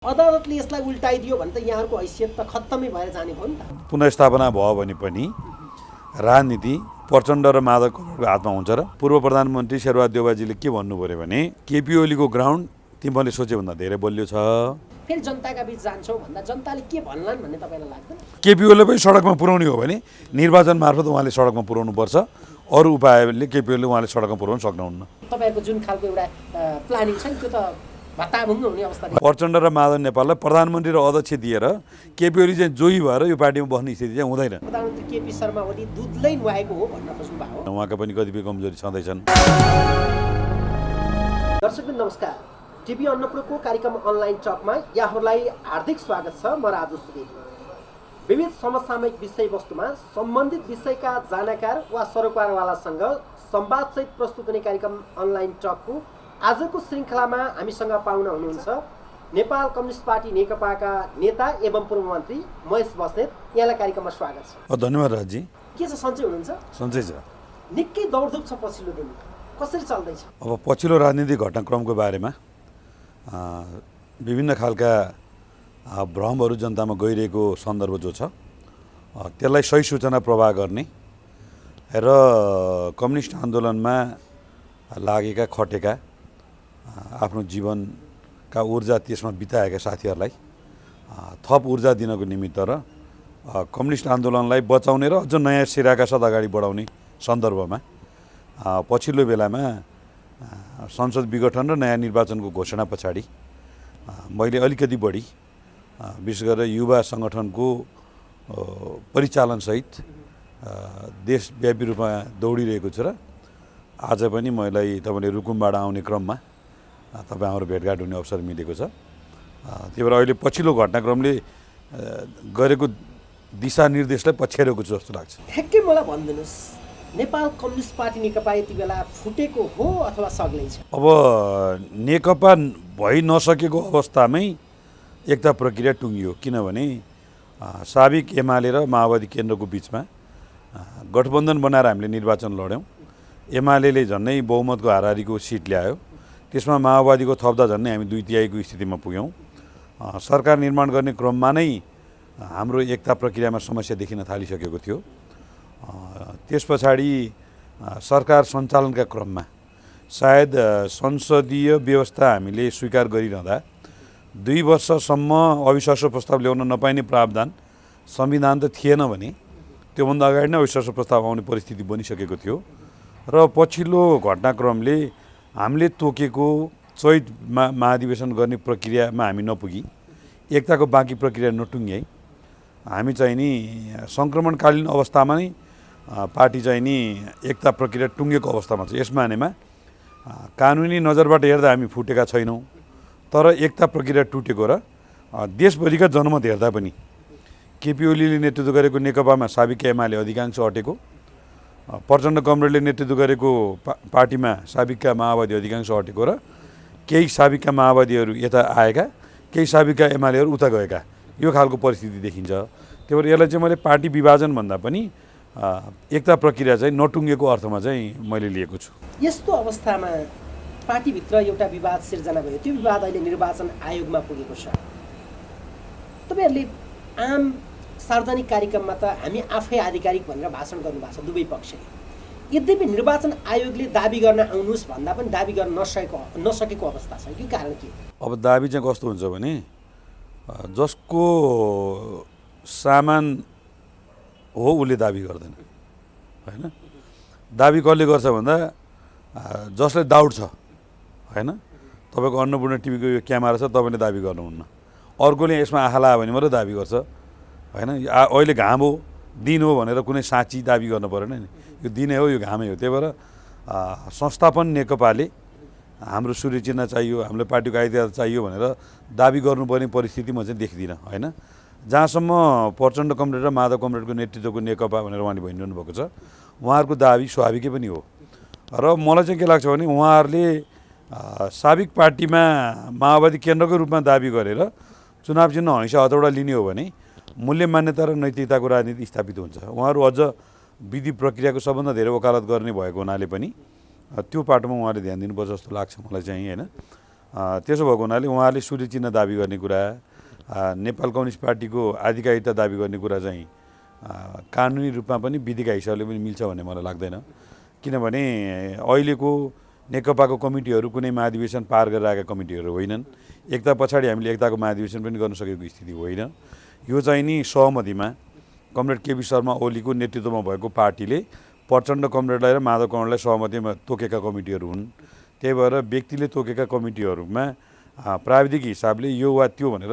अदालतले यसलाई उल्टाइदियो भने त यहाँहरूको हैसियत त खत्तमै भएर जाने भयो नि त। पुनर्स्थापना भयो भने पनि राजनीति प्रचण्ड र माधव कमरेडको हातमा हुन्छ र पूर्व प्रधानमन्त्री शेरबहादुर देउवाजीले के भन्नु पर्यो भने केपी ओलीको ग्राउन्ड तिमीले सोचेभन्दा धेरै बलियो छ। फेरि जनताका बीच जान्छौ भन्दा जनताले के भन्लान् भन्ने तपाईँलाई लाग्दैन? केपी ओलीले पनि सडकमा पुर्याउने हो भने निर्वाचन मार्फत उहाँले सडकमा पुर्याउनु पर्छ। अरू उपायले केपी ओलीले उहाँले सडकमा पुर्याउन सक्नुहुन्न। तपाईँहरूको जुन खालको एउटा प्लानिङ छ नि त्यो त भत्ताभुङ्ग हुने अवस्था। प्रचण्ड र माधव नेपाललाई प्रधानमन्त्री र अध्यक्ष दिएर केपी ओली चाहिँ जोही भएर यो पार्टीमा बस्ने स्थिति चाहिँ हुँदैन। प्रधानमन्त्री केपी शर्मा ओली दुधलै नुहाएको हो भन्न खोज्नु भएको हो। उहाँका पनि कतिपय कमजोरी छँदैछन्। दर्शकबिन नमस्कार। टिभी अन्नपूर्णको कार्यक्रम अनलाइन टकमा यहाँहरूलाई हार्दिक स्वागत छ। म राजु सुवेदी। विविध समसामयिक विषयवस्तुमा सम्बन्धित विषयका जानकार वा सरोकारवालासँग संवादसहित प्रस्तुत हुने कार्यक्रम अनलाइन टकको आजको श्रृङ्खलामा हामीसँग पाहुना हुनुहुन्छ नेपाल कम्युनिस्ट पार्टी नेकपाका नेता एवं पूर्व मन्त्री महेश बस्नेत। यहाँलाई कार्यक्रममा स्वागत छ। धन्यवाद राजी। के छ, सन्चै हुनुहुन्छ? सन्चै छ। निकै दौडधुप छ पछिल्लो दिन, कसरी चल्दैछ? अब पछिल्लो राजनीतिक घटनाक्रमको बारेमा विभिन्न खालका भ्रमहरू जनतामा गइरहेको सन्दर्भ जो छ त्यसलाई सही सूचना प्रवाह गर्ने र कम्युनिस्ट आन्दोलनमा लागेका खटेका आफ्नो जीवनका ऊर्जा त्यसमा बिताएका साथीहरूलाई थप ऊर्जा दिनको निमित्त र कम्युनिस्ट आन्दोलनलाई बचाउने र अझ नयाँ सिराका साथ अगाडि बढाउने सन्दर्भमा पछिल्लो बेलामा संसद विघटन र नयाँ निर्वाचनको घोषणा पछाडि मैले अलिकति बढी विशेष गरेर युवा सङ्गठनको परिचालनसहित देशव्यापी रूपमा दौडिरहेको छु र आज पनि मलाई तपाईँले रुकुमबाट आउने क्रममा तपाईँ हाम्रो भेटघाट हुने अवसर मिलेको छ। त्यही भएर अहिले पछिल्लो घटनाक्रमले गरेको दिशानिर्देशलाई पछ्याइरहेको छु जस्तो लाग्छ। ठ्याक्कै मलाई भनिदिनुहोस्, नेपाल कम्युनिस्ट पार्टी नेकपा यति बेला फुटेको हो अथवा सग्लै छ? अब नेकपा भइ नसकेको अवस्थामै एकता प्रक्रिया टुङ्गियो। किनभने साबिक एमाले र माओवादी केन्द्रको बिचमा गठबन्धन बनाएर हामीले निर्वाचन लड्यौँ। एमाले झन्नै बहुमतको हाराहारीको सिट ल्यायो। त्यसमा माओवादीको थप्दा झन्नै हामी 2/3 स्थितिमा पुग्यौँ। सरकार निर्माण गर्ने क्रममा नै हाम्रो एकता प्रक्रियामा समस्या देखिन थालिसकेको थियो। त्यस पछाडि सरकार सञ्चालनका क्रममा सायद संसदीय व्यवस्था हामीले स्वीकार गरिरहँदा 2 वर्षसम्म अविश्वास प्रस्ताव ल्याउन नपाइने प्रावधान संविधान त थिएन भने त्योभन्दा अगाडि नै अविश्वास प्रस्ताव आउने परिस्थिति बनिसकेको थियो र पछिल्लो घटनाक्रमले हामीले तोकेको चैत महाधिवेशन गर्ने प्रक्रियामा हामी नपुगी एकताको बाँकी प्रक्रिया नटुङ्ग्याई हामी चाहिँ नि सङ्क्रमणकालीन अवस्थामा नै पार्टी चाहिँ नि एकता प्रक्रिया टुङ्गेको अवस्थामा छ। यस मानेमा कानुनी नजरबाट हेर्दा हामी फुटेका छैनौँ, तर एकता प्रक्रिया टुटेको र देशभरिका जनमत हेर्दा पनि केपी ओलीले नेतृत्व गरेको नेकपामा साबिक एमाले अधिकांश अटेको, प्रचण्ड कमरेडले नेतृत्व गरेको पार्टीमा साबिकका माओवादी अधिकांश अटेको र केही साबिकका माओवादीहरू यता आएका, केही साबिकका एमालेहरू उता गएका, यो खालको परिस्थिति देखिन्छ। त्यही भएर यसलाई चाहिँ मैले पार्टी विभाजन भन्दा पनि एकता प्रक्रिया चाहिँ नटुङ्गेको अर्थमा चाहिँ मैले लिएको छु। यस्तो अवस्थामा पार्टीभित्र एउटा विवाद सिर्जना भयो। त्यो विवाद अहिले निर्वाचन आयोगमा पुगेको छ। तपाईँहरूले आम सार्वजनिक कार्यक्रममा त हामी आफै आधिकारिक भनेर भाषण गर्नुभएको छ दुवै पक्षले। यद्यपि निर्वाचन आयोगले दाबी गर्न आउनुहोस् भन्दा पनि दाबी गर्न नसकेको अवस्था छ। यो कारण के? अब दाबी चाहिँ कस्तो हुन्छ भने जसको सामान हो उसले दाबी गर्दैन, होइन? दाबी कसले गर्छ भन्दा जसले डाउट छ, होइन? तपाईँको अन्नपूर्ण टिभीको यो क्यामेरा छ, तपाईँले दाबी गर्नुहुन्न, अर्कोले यसमा आँखा लगायो भने मात्रै दाबी गर्छ, होइन? अहिले घाम हो, दिन हो भनेर कुनै साँची दाबी गर्नु परेन नि। यो दिनै हो, यो घामै हो। त्यही भएर संस्थापन नेकपाले हाम्रो सूर्य चिन्ह चाहियो, हामीलाई पार्टीको आइडिया चाहियो भनेर दाबी गर्नुपर्ने परिस्थिति म चाहिँ देख्दिनँ, होइन? जहाँसम्म प्रचण्ड कमरेड र माधव कमरेडको नेतृत्वको नेकपा भनेर उहाँले भनिरहनु भएको छ, उहाँहरूको दाबी स्वाभाविकै पनि हो। र मलाई चाहिँ के लाग्छ भने उहाँहरूले साबिक पार्टीमा माओवादी केन्द्रको रूपमा दाबी गरेर चुनाव चिन्ह हैसा हतौडा लिने हो भने मूल्य मान्यता र नैतिकताको राजनीति स्थापित हुन्छ। उहाँहरू अझ विधि प्रक्रियाको सबभन्दा धेरै वकालत गर्ने भएको हुनाले पनि त्यो पाटोमा उहाँले ध्यान दिनुपर्छ जस्तो लाग्छ मलाई चाहिँ, होइन? त्यसो भएको हुनाले उहाँले सूर्य चिन्ह दाबी गर्ने कुरा, नेपाल कम्युनिस्ट पार्टीको आधिकारिकता दाबी गर्ने कुरा चाहिँ कानुनी रूपमा पनि विधिका हिसाबले पनि मिल्छ भन्ने मलाई लाग्दैन। किनभने अहिलेको नेकपाको कमिटीहरू कुनै महाधिवेशन पार गरेर आएका कमिटीहरू होइनन्। एकता पछाडि हामीले एकताको महाधिवेशन पनि गर्न सकेको स्थिति होइन। यो चाहिँ नि सहमतिमा कमरेड केपी शर्मा ओलीको नेतृत्वमा भएको पार्टीले प्रचण्ड कमरेडलाई र माधव कमरेडलाई सहमतिमा तोकेका कमिटीहरू हुन्। त्यही भएर व्यक्तिले तोकेका कमिटीहरूमा प्राविधिक हिसाबले यो वा त्यो भनेर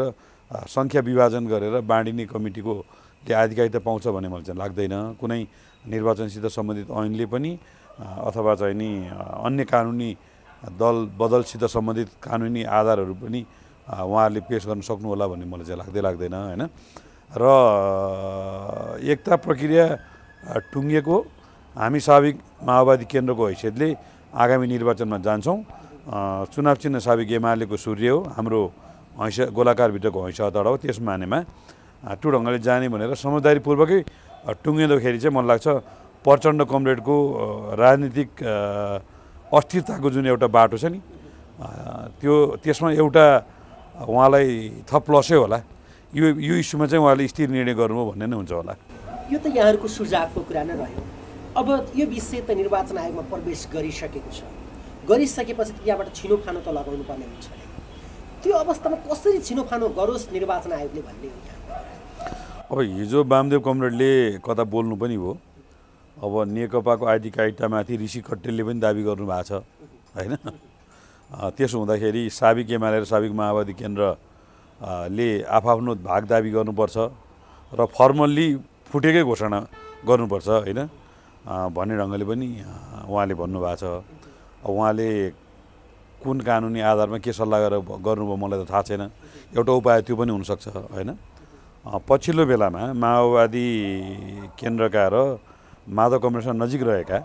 सङ्ख्या विभाजन गरेर बाँडिने कमिटीकोले आधिकारिकता पाउँछ भन्ने मलाई चाहिँ लाग्दैन। कुनै निर्वाचनसित सम्बन्धित ऐनले पनि अथवा चाहिँ नि अन्य कानुनी दल बदलसित सम्बन्धित कानुनी आधारहरू पनि उहाँहरूले पेश गर्न सक्नुहोला भन्ने मलाई चाहिँ लाग्दैन होइन। र एकता प्रक्रिया टुङ्गिएको हामी साविक माओवादी केन्द्रको हैसियतले आगामी निर्वाचनमा जान्छौँ। चुनाव चिन्ह साविक एमालेको सूर्य हो, हाम्रो गोलाकारभित्रको हैँसा हतडा हो। त्यस मानेमा त्यो ढङ्गले जाने भनेर समझदारीपूर्वकै टुङ्गिँदाखेरि चाहिँ मलाई लाग्छ प्रचण्ड कमरेडको राजनीतिक अस्थिरताको जुन एउटा बाटो छ नि त्यसमा एउटा उहाँलाई थप प्लसै होला। यो इस्युमा चाहिँ उहाँले स्थिर निर्णय गर्नु भन्ने नै हुन्छ होला। यो त यहाँहरूको सुझावको कुरा नै रह्यो। अब यो विषय त निर्वाचन आयोगमा प्रवेश गरिसकेको छ, गरिसकेपछि त्यहाँबाट छिनोफानो त लगाउनु पर्ने हुन्छ। त्यो अवस्थामा कसरी छिनोफानो गरोस् निर्वाचन आयोगले भन्ने हो। अब हिजो वामदेव कमरेडले कता बोल्नु पनि हो। अब नेकपाको आधिकारिकतामाथि ऋषि कट्टेलले पनि दाबी गर्नुभएको छ होइन। त्यसो हुँदाखेरि साविक एमाले र साविक माओवादी केन्द्रले आफ्नो भाग दाबी गर्नुपर्छ र फर्मल्ली फुटेकै घोषणा गर्नुपर्छ होइन भन्ने ढङ्गले पनि उहाँले भन्नुभएको छ। उहाँले कुन कानुनी आधारमा के सल्लाह गरेर गर्नुभयो मलाई त थाहा छैन। एउटा उपाय त्यो पनि हुनसक्छ होइन। पछिल्लो बेलामा माओवादी केन्द्रका र माधव कमरेडसँग नजिक रहेका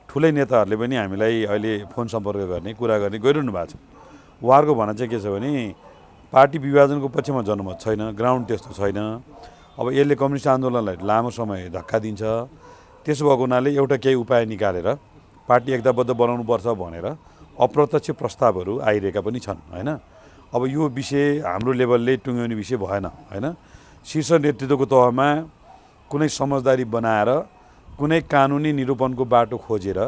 ठुलै नेताहरूले पनि हामीलाई अहिले फोन सम्पर्क गर्ने कुरा गर्ने गरिरहनु भएको छ। उहाँहरूको भनाइ चाहिँ के छ भने पार्टी विभाजनको पक्षमा जनमत छैन, ग्राउन्ड त्यस्तो छैन। अब यसले कम्युनिस्ट आन्दोलनलाई लामो समय धक्का दिन्छ। त्यसो भएको हुनाले एउटा केही उपाय निकालेर पार्टी एकताबद्ध बनाउनुपर्छ भनेर अप्रत्यक्ष प्रस्तावहरू आइरहेका पनि छन् होइन। अब यो विषय हाम्रो लेभलले टुङ्ग्याउने विषय भएन होइन। शीर्ष नेतृत्वको तहमा कुनै समझदारी बनाएर कुनै कानुनी निरूपणको बाटो खोजेर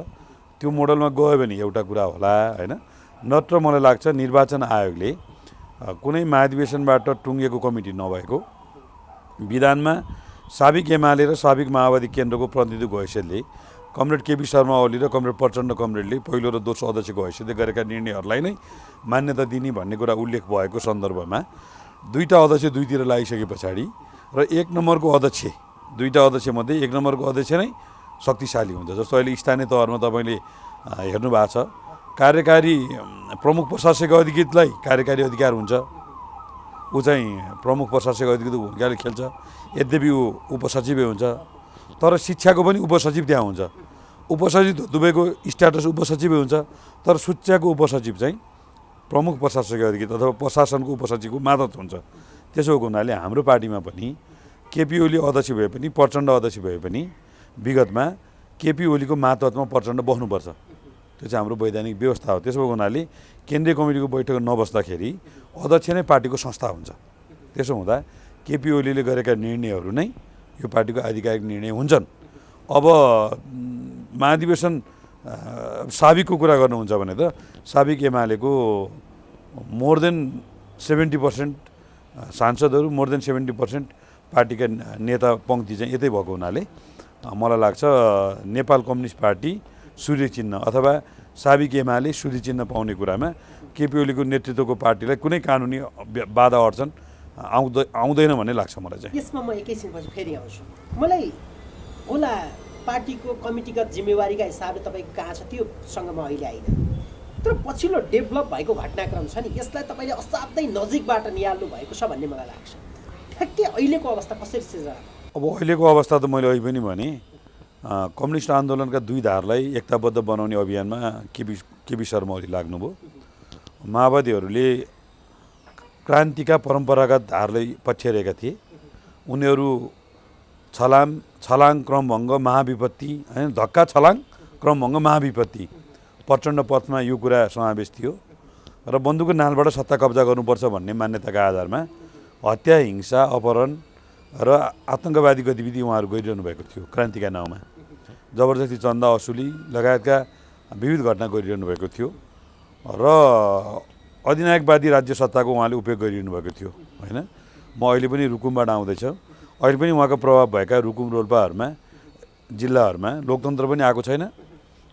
त्यो मोडलमा गयो भने एउटा कुरा होला होइन। नत्र मलाई लाग्छ निर्वाचन आयोगले कुनै महाधिवेशनबाट टुङ्गिएको कमिटी नभएको विधानमा साविक एमाले र साविक माओवादी केन्द्रको प्रतिनिधिको हैसियतले कमरेड केपी शर्मा ओली र कमरेड प्रचण्ड कमरेडले पहिलो र दोस्रो अध्यक्षको हैसियतले गरेका निर्णयहरूलाई नै मान्यता दिने भन्ने कुरा उल्लेख भएको सन्दर्भमा दुईटा अध्यक्ष दुईतिर लागिसके पछाडि र एक नम्बरको अध्यक्ष दुईटा अध्यक्षमध्ये एक नम्बरको अध्यक्ष नै शक्तिशाली हुन्छ। जस्तो अहिले स्थानीय तहमा तपाईँले हेर्नु भएको छ कार्यकारी प्रमुख प्रशासकीय अधिकृतलाई कार्यकारी अधिकार हुन्छ, ऊ चाहिँ प्रमुख प्रशासकीय अधिकृतको भूमिकाले खेल्छ। यद्यपि ऊ उपसचिवै हुन्छ तर शिक्षाको पनि उपसचिव त्यहाँ हुन्छ। उपसचिव दुवैको स्ट्याटस उपसचिवै हुन्छ तर शिक्षाको उपसचिव चाहिँ प्रमुख प्रशासकीय अधिकृत अथवा प्रशासनको उपसचिवको मातहत हुन्छ। त्यसो भएको हुनाले हाम्रो पार्टीमा पनि केपी ओली अध्यक्ष भए पनि प्रचण्ड अध्यक्ष भए पनि विगतमा केपी ओलीको मातहतमा प्रचण्ड बस्नुपर्छ। त्यो चाहिँ हाम्रो वैधानिक व्यवस्था हो। त्यसो भएको हुनाले केन्द्रीय कमिटीको बैठक नबस्दाखेरि अध्यक्ष नै पार्टीको संस्था हुन्छ। त्यसो हुँदा केपी ओलीले गरेका निर्णयहरू नै यो पार्टीको आधिकारिक निर्णय हुन्छन्। अब महाधिवेशन साविकको कुरा गर्नुहुन्छ भने त साविक एमालेको मोर देन 70% सांसदहरू, मोर देन 70% पार्टीका नेता पङ्क्ति चाहिँ यतै भएको हुनाले मलाई लाग्छ नेपाल कम्युनिस्ट पार्टी सूर्य चिन्ह अथवा साविक एमाले सूर्य चिन्ह पाउने कुरामा केपी ओलीको नेतृत्वको पार्टीलाई कुनै कानुनी बाधा अड्चन आउँदैन भन्ने लाग्छ मलाई चाहिँ। यसमा म एकैछिनपछि फेरि आउँछु। मलाई होला पार्टीको कमिटीगत जिम्मेवारीका हिसाबले तपाईँको कहाँ छ त्योसँग म अहिले आइनँ, तर पछिल्लो डेभलप भएको घटनाक्रम छ नि यसलाई तपाईँले असाध्यै नजिकबाट निहाल्नु भएको छ भन्ने मलाई लाग्छ। ठ्याक्कै अहिलेको अवस्था कसरी सिर्जना? अब अहिलेको अवस्था त मैले अहिले पनि भने कम्युनिस्ट आन्दोलनका दुई धारलाई एकताबद्ध बनाउने अभियानमा केपी शर्मा ओली लाग्नुभयो। माओवादीहरूले क्रान्तिका परम्परागत धारलाई पछ्याइरहेका थिए। उनीहरू छलाङ क्रमभङ्ग महाविपत्ति होइन, धक्का छलाङ क्रमभङ्ग महाविपत्ति प्रचण्ड पथमा यो कुरा समावेश थियो। र बन्दुकको नालबाट सत्ता कब्जा गर्नुपर्छ भन्ने मान्यताका आधारमा हत्या, हिंसा, अपहरण र आतङ्कवादी गतिविधि उहाँहरू गरिरहनु भएको थियो। क्रान्तिका नाउँमा जबरजस्ती चन्दा असुली लगायतका विविध घटना गरिरहनु भएको थियो र अधिनायकवादी राज्य सत्ताको उहाँले उपयोग गरिरहनु भएको थियो होइन। म अहिले पनि रुकुमबाट आउँदैछु, अहिले पनि उहाँको प्रभाव भएका रुकुम रोल्पाहरूमा जिल्लाहरूमा लोकतन्त्र पनि आएको छैन,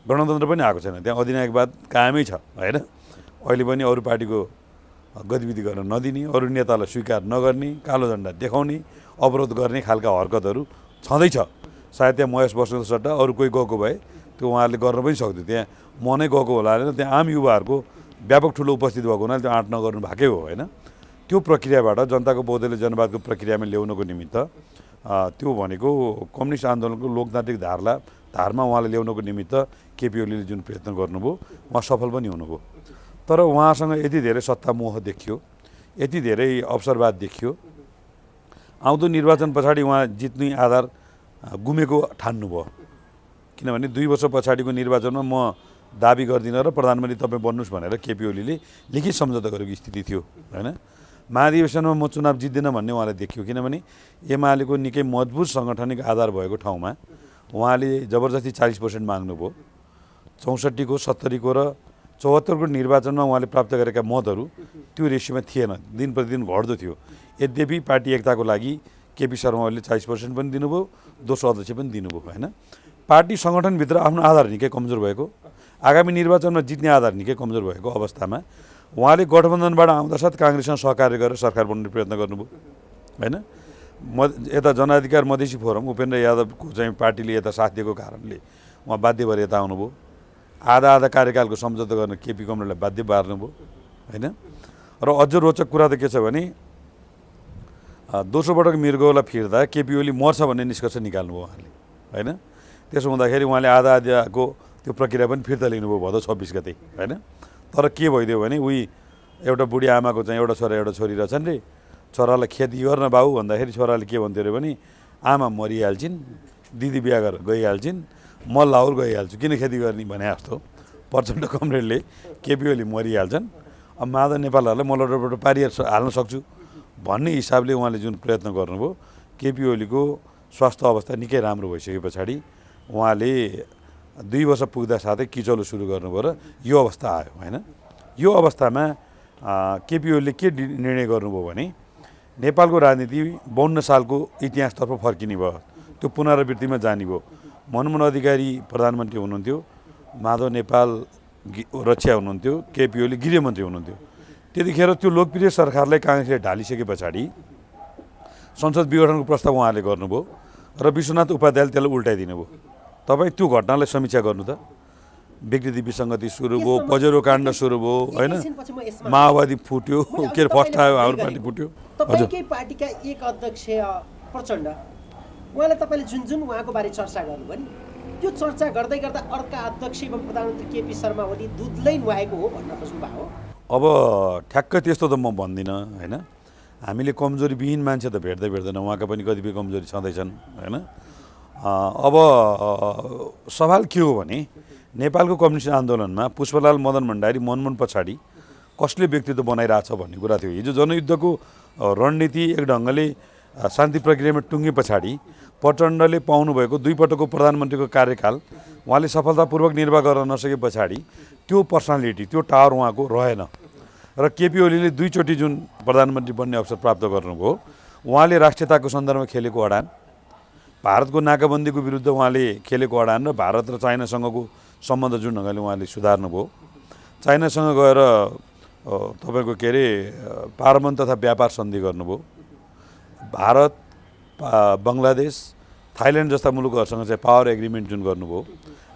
गणतन्त्र पनि आएको छैन, त्यहाँ अधिनायकवाद कायमै छ होइन। अहिले पनि अरू पार्टीको गतिविधि गर्न नदिने, अरू नेतालाई स्वीकार नगर्ने, कालो झन्डा देखाउने, अवरोध गर्ने खालका हरकतहरू छँदैछ। सायद त्यहाँ महेश बस्नेतको सट्टा अरू कोही गएको भए त्यो उहाँहरूले गर्न पनि सक्थ्यो। त्यहाँ म नै गएको होला होइन, त्यहाँ आम युवाहरूको व्यापक ठुलो उपस्थित भएको हुनाले त्यो आँट नगर्नु भएकै हो होइन। त्यो प्रक्रियाबाट जनताको बौद्धले जनवादको प्रक्रियामा ल्याउनको निमित्त त्यो भनेको कम्युनिस्ट आन्दोलनको लोकतान्त्रिक धारमा उहाँले ल्याउनको निमित्त केपी ओलीले जुन प्रयत्न गर्नुभयो उहाँ सफल पनि हुनुभयो। तर उहाँसँग यति धेरै सत्ता मोह देखियो, यति धेरै अवसरवाद देखियो, आउँदो निर्वाचन पछाडि उहाँ जित्ने आधार गुमेको ठान्नुभयो। किनभने 2 वर्ष पछाडिको निर्वाचनमा म दाबी गर्दिनँ र प्रधानमन्त्री तपाईँ बन्नुहोस् भनेर केपी ओलीले लिखित सम्झौता गरेको स्थिति थियो होइन। महाधिवेशनमा म चुनाव जित्दिनँ भन्ने उहाँले देखियो, किनभने एमालेको निकै मजबुत सङ्गठनिक आधार भएको ठाउँमा उहाँले जबरजस्ती 40% माग्नुभयो। 64 को 70 को र 74 को निर्वाचनमा उहाँले प्राप्त गरेका मतहरू त्यो रेसियोमा थिएन, दिन प्रतिदिन घट्दो थियो। यद्यपि पार्टी एकताको लागि केपी शर्मा ओलीले 40% पनि दिनुभयो, दोस्रो अध्यक्ष पनि दिनुभयो होइन। पार्टी सङ्गठनभित्र आफ्नो आधार निकै कमजोर भएको, आगामी निर्वाचनमा जित्ने आधार निकै कमजोर भएको अवस्थामा उहाँले गठबन्धनबाट आउँदासाथ काङ्ग्रेससँग सहकार्य गरेर सरकार बनाउने प्रयत्न गर्नुभयो होइन। यता जनअधिकार मधेसी फोरम उपेन्द्र यादवको चाहिँ पार्टीले यता साथ दिएको कारणले उहाँ बाध्य भएर यता आउनुभयो। आधा कार्यकालको सम्झौता गर्न केपी कमरेडलाई बाध्य पार्नुभयो होइन। र अझ रोचक कुरा त के छ भने दोस्रो पटक मृगौला फिर्दा केपी ओली मर्छ भन्ने निष्कर्ष निकाल्नुभयो उहाँले होइन। त्यसो हुँदाखेरि उहाँले आधाको त्यो प्रक्रिया पनि फिर्ता लिनुभयो भदौ 26 गते होइन। तर के भइदियो भने उही एउटा बुढी आमाको चाहिँ एउटा छोरा एउटा छोरी रहेछन् रे, छोरालाई खेती गर्न बाबु भन्दाखेरि छोराले के भन्थ्यो अरे भने आमा मरिहाल्छिन्, दिदी बिहा गरेर गइहाल्छिन्, म लाहोर गइहाल्छु, किन खेती गर्ने भने जस्तो प्रचण्ड कमरेडले केपी ओली मरिहाल्छन्, अब माधव नेपालहरूलाई म लटपट हाल्न सक्छु भन्ने हिसाबले उहाँले जुन प्रयत्न गर्नुभयो। केपी ओलीको स्वास्थ्य अवस्था निकै राम्रो भइसके पछाडि उहाँले 2 वर्ष पुग्दा साथै किचलो सुरु गर्नुभयो र यो अवस्था आयो होइन। यो अवस्थामा केपी ओलीले के निर्णय गर्नुभयो भने नेपालको राजनीति 52 सालको इतिहासतर्फ फर्किने भयो, त्यो पुनरावृत्तिमा जाने भयो। मनमोहन अधिकारी प्रधानमन्त्री हुनुहुन्थ्यो, माधव नेपाल रक्षा हुनुहुन्थ्यो, केपी ओली गृहमन्त्री हुनुहुन्थ्यो। त्यतिखेर त्यो लोकप्रिय सरकारलाई काङ्ग्रेसले ढालिसके पछाडि संसद विघटनको प्रस्ताव उहाँले गर्नुभयो र विश्वनाथ उपाध्यायले त्यसलाई उल्टाइदिनु भयो। तपाईँ त्यो घटनालाई समीक्षा गर्नु त, विकृति विसङ्गति सुरु भयो, पजेरो काण्ड सुरु भयो होइन, माओवादी फुट्यो, के अरे फर्स्ट आयो हाम्रो पार्टी फुट्यो। तपाईँकै पार्टीका एक अध्यक्ष प्रचण्ड उहाँले तपाईँले जुन उहाँको बारे चर्चा गर्नुभयो नि, त्यो चर्चा गर्दै गर्दा अर्का अध्यक्ष एवं प्रधानमन्त्री केपी शर्मा ओली दुधलै नुहाएको हो भन्न खोज्नु भएको हो। अब ठ्याक्कै त्यस्तो त म भन्दिनँ होइन। हामीले कमजोरीविहीन मान्छे त भेट्दैन, उहाँका पनि कतिपय कमजोरी छँदैछन् होइन। अब सवाल के हो भने नेपालको कम्युनिस्ट आन्दोलनमा पुष्पलाल मदन भण्डारी मनमोहन पछाडि कसले व्यक्तित्व बनाइरहेछ भन्ने कुरा थियो। हिजो जनयुद्धको रणनीति एक ढङ्गले शान्ति प्रक्रियामा टुङ्गे पछाडि प्रचण्डले पाउनुभएको 2 पटकको प्रधानमन्त्रीको कार्यकाल उहाँले सफलतापूर्वक निर्वाह गर्न नसके पछाडि त्यो पर्सनालिटी, त्यो टावर उहाँको रहेन र केपी ओलीले 2 चोटि जुन प्रधानमन्त्री बन्ने अवसर प्राप्त गर्नुभयो, उहाँले राष्ट्रियताको सन्दर्भमा खेलेको अडान, भारतको नाकाबन्दीको विरुद्ध उहाँले खेलेको अडान र भारत र चाइनासँगको सम्बन्ध जुन ढङ्गले उहाँले सुधार्नुभयो, चाइनासँग गएर तपाईँको के अरे पारमाणु तथा व्यापार सन्धि गर्नुभयो, भारत बङ्गलादेश थाइल्यान्ड जस्ता मुलुकहरूसँग चाहिँ पावर एग्रिमेन्ट जुन गर्नुभयो,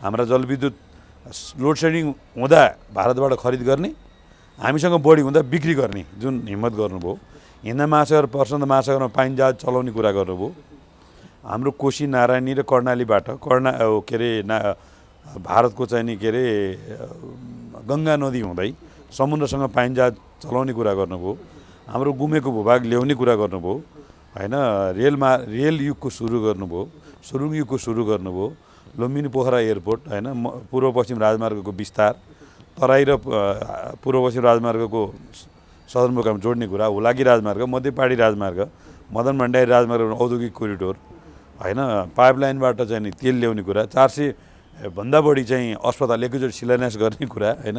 हाम्रा जलविद्युत लोड सेडिङ हुँदा भारतबाट खरिद गर्ने, हामीसँग बढी हुँदा बिक्री गर्ने जुन हिम्मत गर्नुभयो, हिन्द महासागर प्रशान्त महासागरमा पाइन जहाज चलाउने कुरा गर्नुभयो, हाम्रो कोशी नारायणी र कर्णालीबाट के अरे भारतको चाहिँ नि के अरे गङ्गा नदी हुँदै समुद्रसँग पाइन जहाज चलाउने कुरा गर्नुभयो, हाम्रो गुमेको भूभाग ल्याउने कुरा गर्नुभयो होइन, रेल युगको सुरु गर्नुभयो, सुरुङ युगको सुरु गर्नुभयो, लुम्बिनी पोखरा एयरपोर्ट होइन, पूर्व पश्चिम राजमार्गको विस्तार, तराई र पूर्व पश्चिम राजमार्गको सदरमुकाम जोड्ने कुरा, हुलाकी राजमार्ग, मध्यपहाडी राजमार्ग, मदन भण्डारी राजमार्ग, औद्योगिक कोरिडोर होइन, पाइपलाइनबाट चाहिँ नि तेल ल्याउने कुरा, 400 भन्दा बढी चाहिँ अस्पताल एकैचोटि शिलान्यास गर्ने कुरा होइन,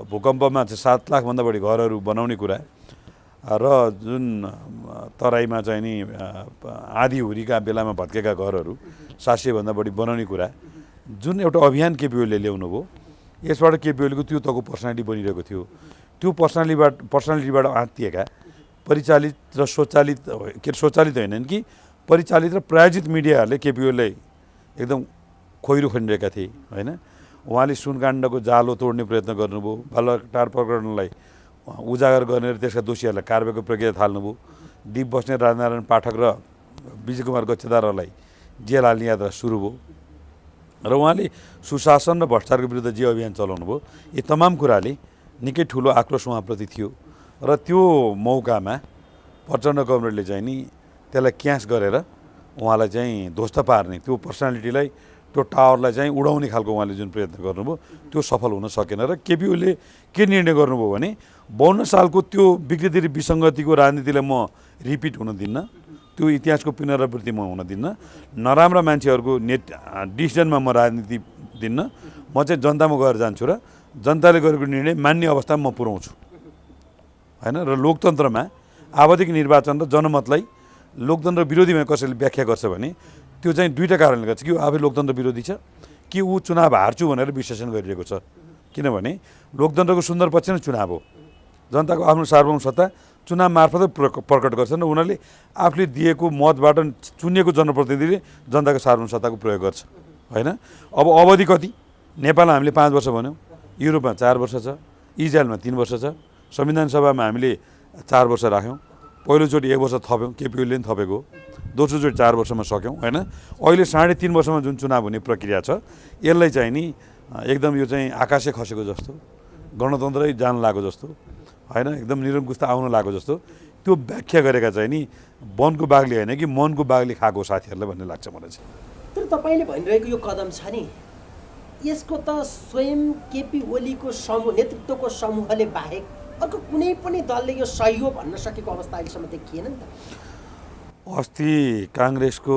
भूकम्पमा चाहिँ 7 लाखभन्दा बढी घरहरू बनाउने कुरा र जुन तराईमा चाहिँ नि आधी हुरीका बेलामा भत्केका घरहरू 700 भन्दा बढी बनाउने कुरा, जुन एउटा अभियान केपी ओलीले ल्याउनु भयो, यसबाट केपी ओलीको त्यो तको पर्सनालिटी बनिरहेको थियो। त्यो पर्सनालिटीबाट आत्तिएका परिचालित र स्वचालित होइनन् कि परिचालित र प्रायोजित मिडियाहरूले केपी ओलीलाई एकदम खोइरो खनिरहेका थिए होइन। उहाँले सुनकाण्डको जालो तोड्ने प्रयत्न गर्नुभयो, बालुवाटार प्रकरणलाई उजागर गर्ने र त्यसका दोषीहरूलाई कारबाहीको प्रक्रिया थाल्नुभयो, दिप बस्नेत, राजनारायण पाठक र विजय कुमार गच्छेदारलाई जेल हाल्ने यात्रा सुरु भयो र उहाँले सुशासन र भ्रष्टाचारको विरुद्ध जे अभियान चलाउनु भयो, यी तमाम कुराले निकै ठुलो आक्रोश उहाँप्रति थियो र त्यो मौकामा प्रचण्ड कमरेडले चाहिँ नि त्यसलाई क्यास गरेर उहाँलाई चाहिँ ध्वस्त पार्ने, त्यो पर्सनालिटीलाई, त्यो टावरलाई चाहिँ उडाउने खालको उहाँले जुन प्रयत्न गर्नुभयो त्यो सफल हुन सकेन र केपी ओलीले के निर्णय गर्नुभयो भने 52 सालको त्यो विकृति र विसङ्गतिको राजनीतिलाई म रिपिट हुन दिन्न, त्यो इतिहासको पुनरावृत्ति म हुन दिन्न, नराम्रा मान्छेहरूको डिसिजनमा म राजनीति दिन्न, म चाहिँ जनतामा गएर जान्छु र जनताले गरेको निर्णय मान्ने अवस्थामा म पुर्याउँछु होइन। र लोकतन्त्रमा आवधिक निर्वाचन र जनमतलाई लोकतन्त्र विरोधीमा कसैले व्याख्या गर्छ भने त्यो चाहिँ दुईवटा कारणले गर्छ कि ऊ आफै लोकतन्त्र विरोधी छ कि ऊ चुनाव हार्छु भनेर विश्लेषण गरिरहेको छ। किनभने लोकतन्त्रको सुन्दर पक्ष नै चुनाव हो, जनताको आफ्नो सार्वभौम सत्ता चुनाव मार्फत प्रकट गर्छन् र उनीहरूले आफूले दिएको मतबाट चुनिएको जनप्रतिनिधिले जनताको सार्वभौम सत्ताको प्रयोग गर्छ होइन। अब अवधि कति? नेपालमा हामीले 5 वर्ष भन्यौँ, युरोपमा 4 वर्ष छ, इजरायलमा 3 वर्ष छ, संविधान सभामा हामीले 4 वर्ष राख्यौँ, पहिलोचोटि 1 वर्ष थप्यौँ, केपी ओलीले पनि थपेको, दोस्रोचोटि 4 वर्षमा सक्यौँ होइन। अहिले 3.5 वर्षमा जुन चुनाव हुने प्रक्रिया छ यसलाई चाहिँ नि एकदम यो चाहिँ आकाशै खसेको जस्तो, गणतन्त्रै जान लागेको जस्तो होइन, एकदम निरङ्कुशता आउन लागेको जस्तो त्यो व्याख्या गरेका चाहिँ नि वनको बाघले होइन कि मनको बाघले खाएको साथीहरूलाई भन्ने लाग्छ मलाई चाहिँ। तर तपाईँले भनिरहेको यो कदम छ नि, यसको त स्वयं केपी ओलीको समूह, नेतृत्वको समूहले बाहेक अर्को कुनै पनि दलले यो सही हो भन्न सकेको अवस्था अहिलेसम्म देखिएन नि त। अस्ति काङ्ग्रेसको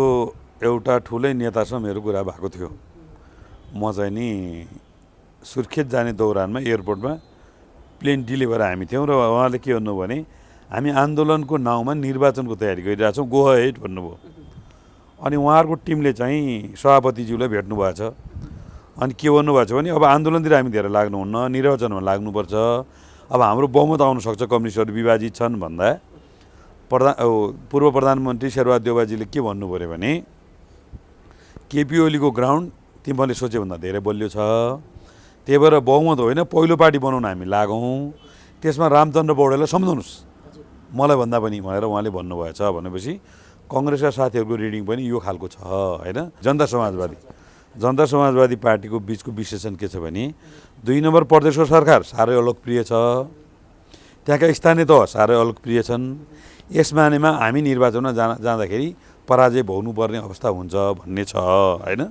एउटा ठुलै नेतासँग मेरो कुरा भएको थियो। म चाहिँ नि सुर्खेत जाने दौरानमा एयरपोर्टमा प्लेन डिले भएर हामी थियौँ र उहाँले के भन्नुभयो भने हामी आन्दोलनको नाउँमा निर्वाचनको तयारी गरिरहेछौँ, गो अहेड भन्नुभयो। अनि उहाँहरूको टिमले चाहिँ सभापतिज्यूलाई भेट्नु भएको छ। अनि के भन्नुभएको छ भने अब आन्दोलनतिर हामी धेरै लाग्नुहुन्न, निर्वाचनमा लाग्नुपर्छ, अब हाम्रो बहुमत आउन सक्छ, कम्युनिस्टहरू विभाजित छन् भन्दा पूर्व प्रधानमन्त्री शेरबहादुर देउवाजीले के भन्नुभयो अरे भने केपी ओलीको ग्राउन्ड तिमीहरूले सोचेभन्दा धेरै बलियो छ, त्यही भएर बहुमत होइन पहिलो पार्टी बनाउन हामी लागौँ, त्यसमा रामचन्द्र पौडेललाई सम्झाउनुहोस् मलाई भन्दा पनि भनेर उहाँले भन्नुभएछ। भनेपछि कङ्ग्रेसका साथीहरूको रिडिङ पनि यो खालको छ होइन। जनता समाजवादी पार्टीको बिचको विश्लेषण के छ भने 2 नम्बर प्रदेशको सरकार साह्रै अलोकप्रिय छ, त्यहाँका स्थानीय तह साह्रै अलोकप्रिय छन्, यस मानेमा हामी निर्वाचनमा जाँदाखेरि पराजय भोग्नुपर्ने अवस्था हुन्छ भन्ने छ होइन।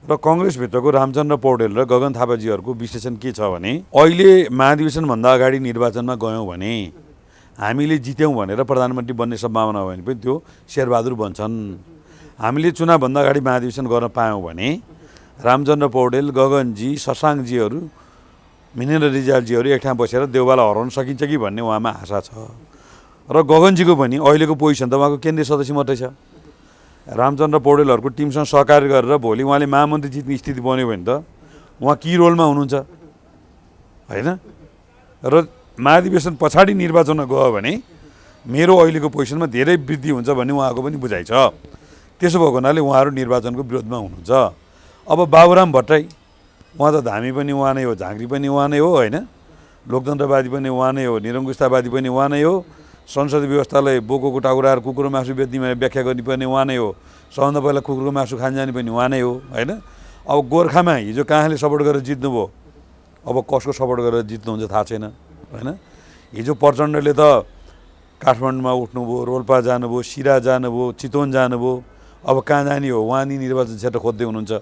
र कङ्ग्रेसभित्रको रामचन्द्र पौडेल र गगन थापाजीहरूको विश्लेषण के छ भने अहिले महाधिवेशनभन्दा अगाडि निर्वाचनमा गयौँ भने हामीले जित्यौँ भनेर प्रधानमन्त्री बन्ने सम्भावना हो भने पनि त्यो शेरबहादुर बन्छन्, हामीले चुनावभन्दा अगाडि महाधिवेशन गर्न पायौँ भने रामचन्द्र पौडेल, गगनजी, शशाङ्कजीहरू, मिनेन्द्र रिजालजीहरू एक ठाउँ बसेर देउवालाई हराउन सकिन्छ कि भन्ने उहाँमा आशा छ। र गगनजीको पनि अहिलेको पोजिसन त उहाँको केन्द्रीय सदस्य मात्रै छ, रामचन्द्र पौडेलहरूको टिमसँग सहकार्य गरेर भोलि उहाँले महामन्त्री जित्ने स्थिति बन्यो भने त उहाँ की रोलमा हुनुहुन्छ होइन। र महाधिवेशन पछाडि निर्वाचनमा गयो भने मेरो अहिलेको पोजिसनमा धेरै वृद्धि हुन्छ भन्ने उहाँको पनि बुझाइ छ। त्यसो भएको हुनाले उहाँहरू निर्वाचनको विरोधमा हुनुहुन्छ। अब बाबुराम भट्टराई, उहाँ त धामी पनि उहाँ नै हो, झाँक्री पनि उहाँ नै हो होइन, लोकतन्त्रवादी पनि उहाँ नै हो, निरङ्कुशतावादी पनि उहाँ नै हो, संसदीय व्यवस्थालाई बोकोको टाउरा र कुकुरको मासु बेच्ने व्याख्या गर्नुपर्ने उहाँ नै हो, सबभन्दा पहिला कुकुरको मासु खान जाने पनि उहाँ नै हो होइन। अब गोर्खामा हिजो कहाँले सपोर्ट गरेर जित्नुभयो, अब कसको सपोर्ट गरेर जित्नुहुन्छ थाहा छैन होइन। हिजो प्रचण्डले त काठमाडौँमा उठ्नुभयो, रोल्पा जानुभयो, सिरा जानुभयो, चितवन जानुभयो, अब कहाँ जाने हो, उहाँ नि निर्वाचन क्षेत्र खोज्दै हुनुहुन्छ।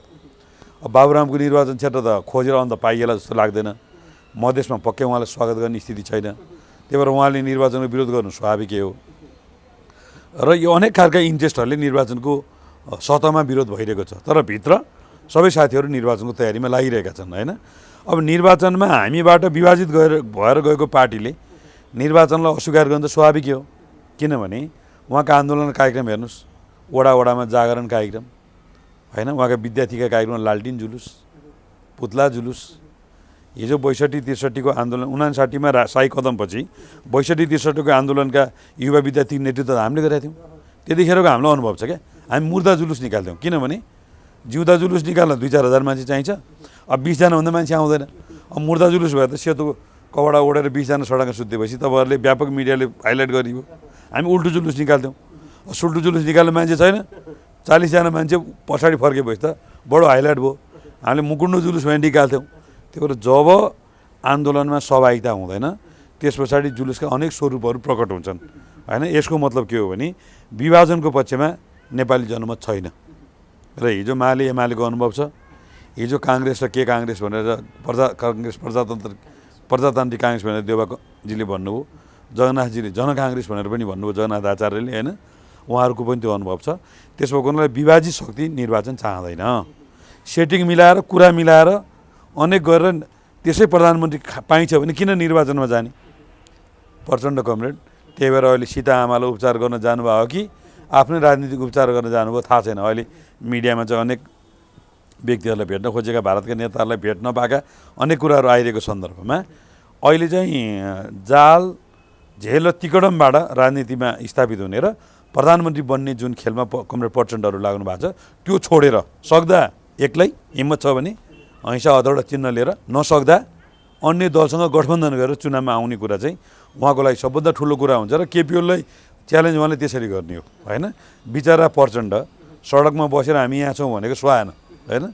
अब बाबुरामको निर्वाचन क्षेत्र त खोजेर अन्त पाइएला जस्तो लाग्दैन। मधेसमा पक्कै उहाँलाई स्वागत गर्ने स्थिति छैन, त्यही भएर उहाँले निर्वाचनको विरोध गर्नु स्वाभाविकै हो। र यो अनेक खालका इन्ट्रेस्टहरूले निर्वाचनको सतहमा विरोध भइरहेको छ, तर भित्र सबै साथीहरू निर्वाचनको तयारीमा लागिरहेका छन् होइन। अब निर्वाचनमा हामीबाट विभाजित भएर गएको पार्टीले निर्वाचनलाई अस्वीकार गर्नु त स्वाभाविकै हो, किनभने उहाँका आन्दोलन कार्यक्रम हेर्नुहोस्, वडा वडामा जागरण कार्यक्रम होइन, उहाँका विद्यार्थीका कार्यक्रम लालटिन जुलुस, पुतला जुलुस। हिजो 62-63को आन्दोलन 59मा शाही कदमपछि 62-63को आन्दोलनका युवा विद्यार्थी नेतृत्व हामीले गरेका थियौँ। त्यतिखेरको हाम्रो अनुभव छ क्या, हामी मुर्दा जुलुस निकाल्थ्यौँ, किनभने जिउँदा जुलुस निकाल्न 2-4 हजार मान्छे चाहिन्छ, अब 20 जना भन्दा मान्छे आउँदैन। अब मुर्दा जुलुस भए त सेतो कपडा ओढेर 20 जना सडकमा सुत्तेपछि तपाईँहरूले व्यापक मिडियाले हाइलाइट गरियो। हामी उल्टो जुलुस निकाल्थ्यौँ, सुल्टो जुलुस निकाल्ने मान्छे छैन, 40 जना मान्छे पछाडि फर्केपछि त बडो हाइलाइट भयो। हामीले मुकुन्डो जुलुस भने निकाल्थ्यौँ। त्यही भएर जब आन्दोलनमा सहभागिता हुँदैन त्यस पछाडि जुलुसका अनेक स्वरूपहरू प्रकट हुन्छन् होइन। यसको मतलब के हो भने विभाजनको पक्षमा नेपाली जनमत छैन। र हिजो माले एमालेको अनुभव छ, हिजो काङ्ग्रेस र के काङ्ग्रेस भनेर प्रजातान्त्रिक काङ्ग्रेस भनेर देवाजीले भन्नुभयो, जगन्नाथजीले जनकाङ्ग्रेस भनेर पनि भन्नुभयो, जगन्नाथ आचार्यले होइन, उहाँहरूको पनि त्यो अनुभव छ। त्यसो भएको हुनाले विभाजित शक्ति निर्वाचन चाहँदैन। सेटिङ मिलाएर कुरा मिलाएर अनेक गरेर त्यसै प्रधानमन्त्री पाइन्छ भने किन निर्वाचनमा जाने? प्रचण्ड कमरेड त्यही भएर अहिले सीता आमालाई उपचार गर्न जानुभयो हो कि आफ्नै राजनीतिक उपचार गर्न जानुभयो थाहा छैन। अहिले मिडियामा चाहिँ अनेक व्यक्तिहरूलाई भेट्न खोजेका, भारतका नेताहरूलाई भेट्न पाएका अनेक कुराहरू आइरहेको सन्दर्भमा अहिले चाहिँ जाल झेल र तिकडमबाट राजनीतिमा स्थापित हुने र प्रधानमन्त्री बन्ने जुन खेलमा कमरेड प्रचण्डहरू लाग्नु भएको छ त्यो छोडेर सक्दा एक्लै हिम्मत छ भने अहिंसा हतौडा चिन्ह लिएर, नसक्दा अन्य दलसँग गठबन्धन गरेर चुनावमा आउने कुरा चाहिँ उहाँको लागि सबभन्दा ठुलो कुरा हुन्छ। र केपी ओलीलाई च्यालेन्ज उहाँले त्यसरी गर्ने हो होइन। बिचरा प्रचण्ड सडकमा बसेर हामी यहाँ छौँ भनेको सुहाएन होइन।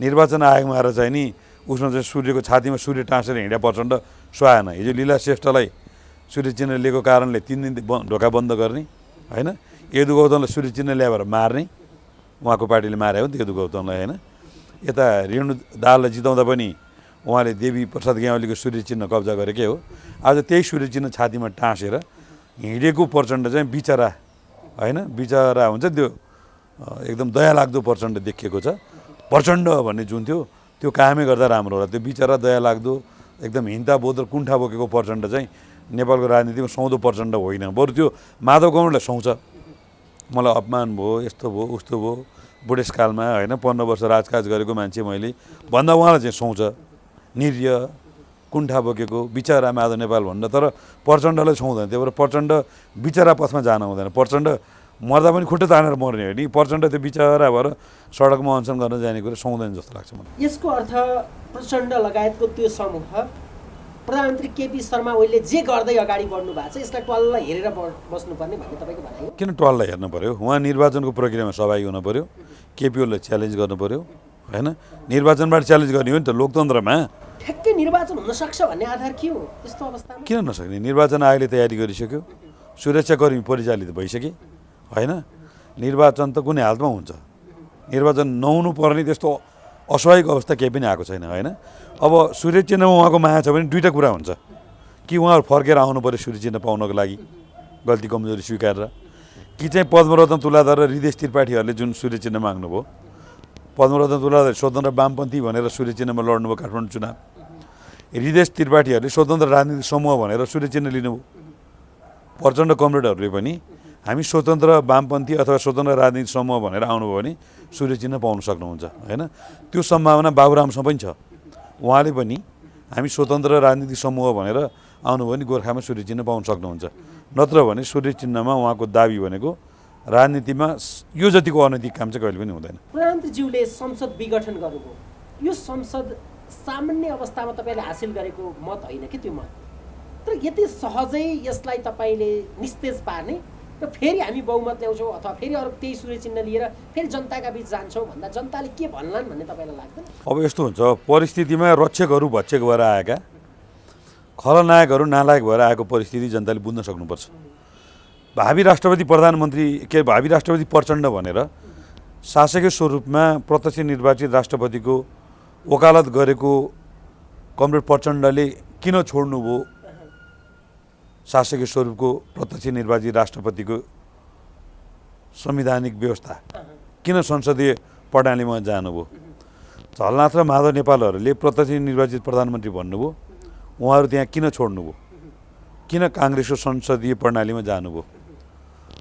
निर्वाचन आयोगमा आएर चाहिँ नि उसमा चाहिँ सूर्यको छातीमा सूर्य टाँसेर हिँड्या प्रचण्ड सुहाएन। हिजो लीला श्रेष्ठलाई सूर्य चिन्ह लिएको कारणले 3 दिन ढोका बन्द गर्ने होइन। यदु गौतमलाई सूर्य चिन्ह ल्याएर मार्ने, उहाँको पार्टीले मारे हो नि त यदु गौतमलाई होइन। यता रेणु दाहाललाई जिताउँदा पनि उहाँले देवी प्रसाद ग्यावालीको सूर्य चिन्ह कब्जा गरेकै हो। आज त्यही सूर्य चिन्ह छातीमा टाँसेर हिँडेको प्रचण्ड चाहिँ बिचरा होइन, बिचरा हुन्छ त्यो एकदम दयालाग्दो प्रचण्ड देखिएको छ। प्रचण्ड भन्ने जुन थियो त्यो कामै गर्दा राम्रो होला। त्यो बिचरा दयालाग्दो एकदम हिन्ता बोध र कुण्ठा बोकेको प्रचण्ड चाहिँ नेपालको राजनीतिमा सुहाउँदो प्रचण्ड होइन। बरु त्यो माधव कमरेडलाई सुहाउँछ, मलाई अपमान भयो, यस्तो भयो, उस्तो भयो, बुढेसकालमा होइन 15 वर्ष राजकाज गरेको मान्छे मैले भन्दा उहाँलाई चाहिँ सुहाउँछ, निर्य कुण्ठा बोकेको बिचरा माधव नेपाल भन्दा। तर प्रचण्डलाई सुहाउँदैन। त्यही भएर प्रचण्ड बिचरा पथमा जान हुँदैन। प्रचण्ड मर्दा पनि खुट्टा तानेर मर्ने हो नि। प्रचण्ड त्यो बिचरा भएर सडकमा अनसन गर्न जाने कुरा सुहाउँदैन जस्तो लाग्छ मलाई। यसको अर्थ प्रचण्ड लगायतको त्यो समूह प्रधानमन्त्री केपी शर्मा ओलीले जे गर्दै अगाडि बढ्नु भएको छ यसलाई ट्वाललाई हेरेर बस्नुपर्ने भन्ने तपाईँको भनाइ हो? किन ट्वाललाई हेर्नु पऱ्यो? उहाँ निर्वाचनको प्रक्रियामा सहभागी हुनु पऱ्यो, केपी ओलीलाई च्यालेन्ज गर्नु पऱ्यो होइन। निर्वाचनबाट च्यालेन्ज गर्ने हो नि त लोकतन्त्रमा। ठ्याक्कै निर्वाचन हुन सक्छ भन्ने आधार के हो यस्तो अवस्थामा? किन नसक्ने? निर्वाचन आयोगले तयारी गरिसक्यो, सुरक्षाकर्मी परिचालित भइसके होइन। निर्वाचन त कुनै हालतमा हुन्छ, निर्वाचन नहुनु पर्ने त्यस्तो अस्वाभाविक अवस्था केही पनि आएको छैन होइन। अब सूर्य चिन्हमा उहाँको माया छ भने दुईवटा कुरा हुन्छ कि उहाँहरू फर्केर आउनु पऱ्यो सूर्य चिन्ह पाउनको लागि गल्ती कमजोरी स्वीकारेर, कि चाहिँ पद्मरत्न तुलाधर र हृदेश त्रिपाठीहरूले जुन सूर्य चिन्ह माग्नुभयो, पद्मरत्न तुलाधर स्वतन्त्र वामपन्थी भनेर सूर्य चिन्हमा लड्नुभयो काठमाडौँ चुनाव, हृदेश त्रिपाठीहरूले स्वतन्त्र राजनीतिक समूह भनेर सूर्य चिन्ह लिनुभयो। प्रचण्ड कमरेडहरूले पनि हामी स्वतन्त्र वामपन्थी अथवा स्वतन्त्र राजनीतिक समूह भनेर आउनुभयो भने सूर्य चिन्ह पाउन सक्नुहुन्छ होइन। त्यो सम्भावना बाबुरामसँग पनि छ। उहाँले पनि हामी स्वतन्त्र राजनीतिक समूह भनेर आउनुभयो भने गोर्खामा सूर्य चिन्ह पाउन सक्नुहुन्छ। नत्र भने सूर्य चिन्हमा उहाँको दाबी भनेको राजनीतिमा यो जतिको अनैतिक काम चाहिँ कहिले पनि हुँदैन। प्रधानमन्त्रीज्यूले संसद विघटन गर्नुभयो, यो संसद सामान्य अवस्थामा तपाईँले हासिल गरेको मत होइन कि त्यो मत, तर यति सहजै यसलाई तपाईँले निस्तेज पार्ने र फेरि हामी बहुमत ल्याउँछौँ अथवा फेरि अरू त्यही सूर्य चिन्ह लिएर फेरि जनताका बिच जान्छौँ भन्दा जनताले के भन्लान् भन्ने तपाईँलाई लाग्दैन? अब यस्तो हुन्छ, परिस्थितिमा रक्षकहरू भक्षक भएर आएका, खलनायकहरू नालायक भएर आएको परिस्थिति जनताले बुझ्न सक्नुपर्छ। भावी राष्ट्रपति प्रधानमन्त्री भावी राष्ट्रपति प्रचण्ड भनेर शासकीय स्वरूपमा प्रत्यक्ष निर्वाचित राष्ट्रपतिको वकालत गरेको कमरेड प्रचण्डले किन छोड्नुभयो शासकीय स्वरूपको प्रत्यक्ष निर्वाचित राष्ट्रपतिको संवैधानिक व्यवस्था किन संसदीय प्रणालीमा जानुभयो? झलनाथ र माधव नेपालहरूले प्रत्यक्ष निर्वाचित प्रधानमन्त्री भन्नुभयो, उहाँहरू त्यहाँ किन छोड्नुभयो? किन काङ्ग्रेसको संसदीय प्रणालीमा जानुभयो?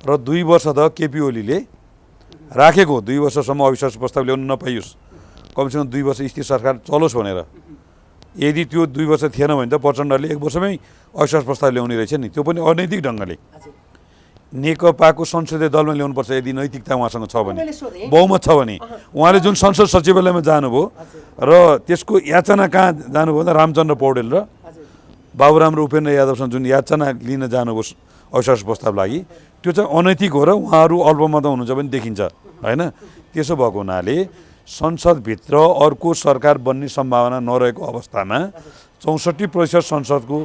र 2 वर्ष त केपी ओलीले राखेको 2 वर्षसम्म अविश्वास प्रस्ताव ल्याउन नपाइयोस्, कमसेकम 2 वर्ष स्थिर सरकार चलोस् भनेर। यदि त्यो 2 वर्ष थिएन भने त प्रचण्डले 1 वर्षमै अविश्वास प्रस्ताव ल्याउने रहेछ नि, त्यो पनि अनैतिक ढङ्गले। नेकपाको संसदीय दलमा ल्याउनुपर्छ यदि नैतिकता उहाँसँग छ भने, बहुमत छ भने। उहाँले जुन संसद सचिवालयमा जानुभयो र त्यसको याचना कहाँ जानुभयो भन्दा रामचन्द्र पौडेल र बाबुराम र उपेन्द्र यादवसँग जुन याचना लिन जानुभयो अविश्वास प्रस्ताव लागि, त्यो चाहिँ अनैतिक हो र उहाँहरू अल्पमतमा हुनुहुन्छ पनि देखिन्छ होइन। त्यसो भएको हुनाले संसदभित्र अर्को सरकार बन्ने सम्भावना नरहेको अवस्थामा 64% संसदको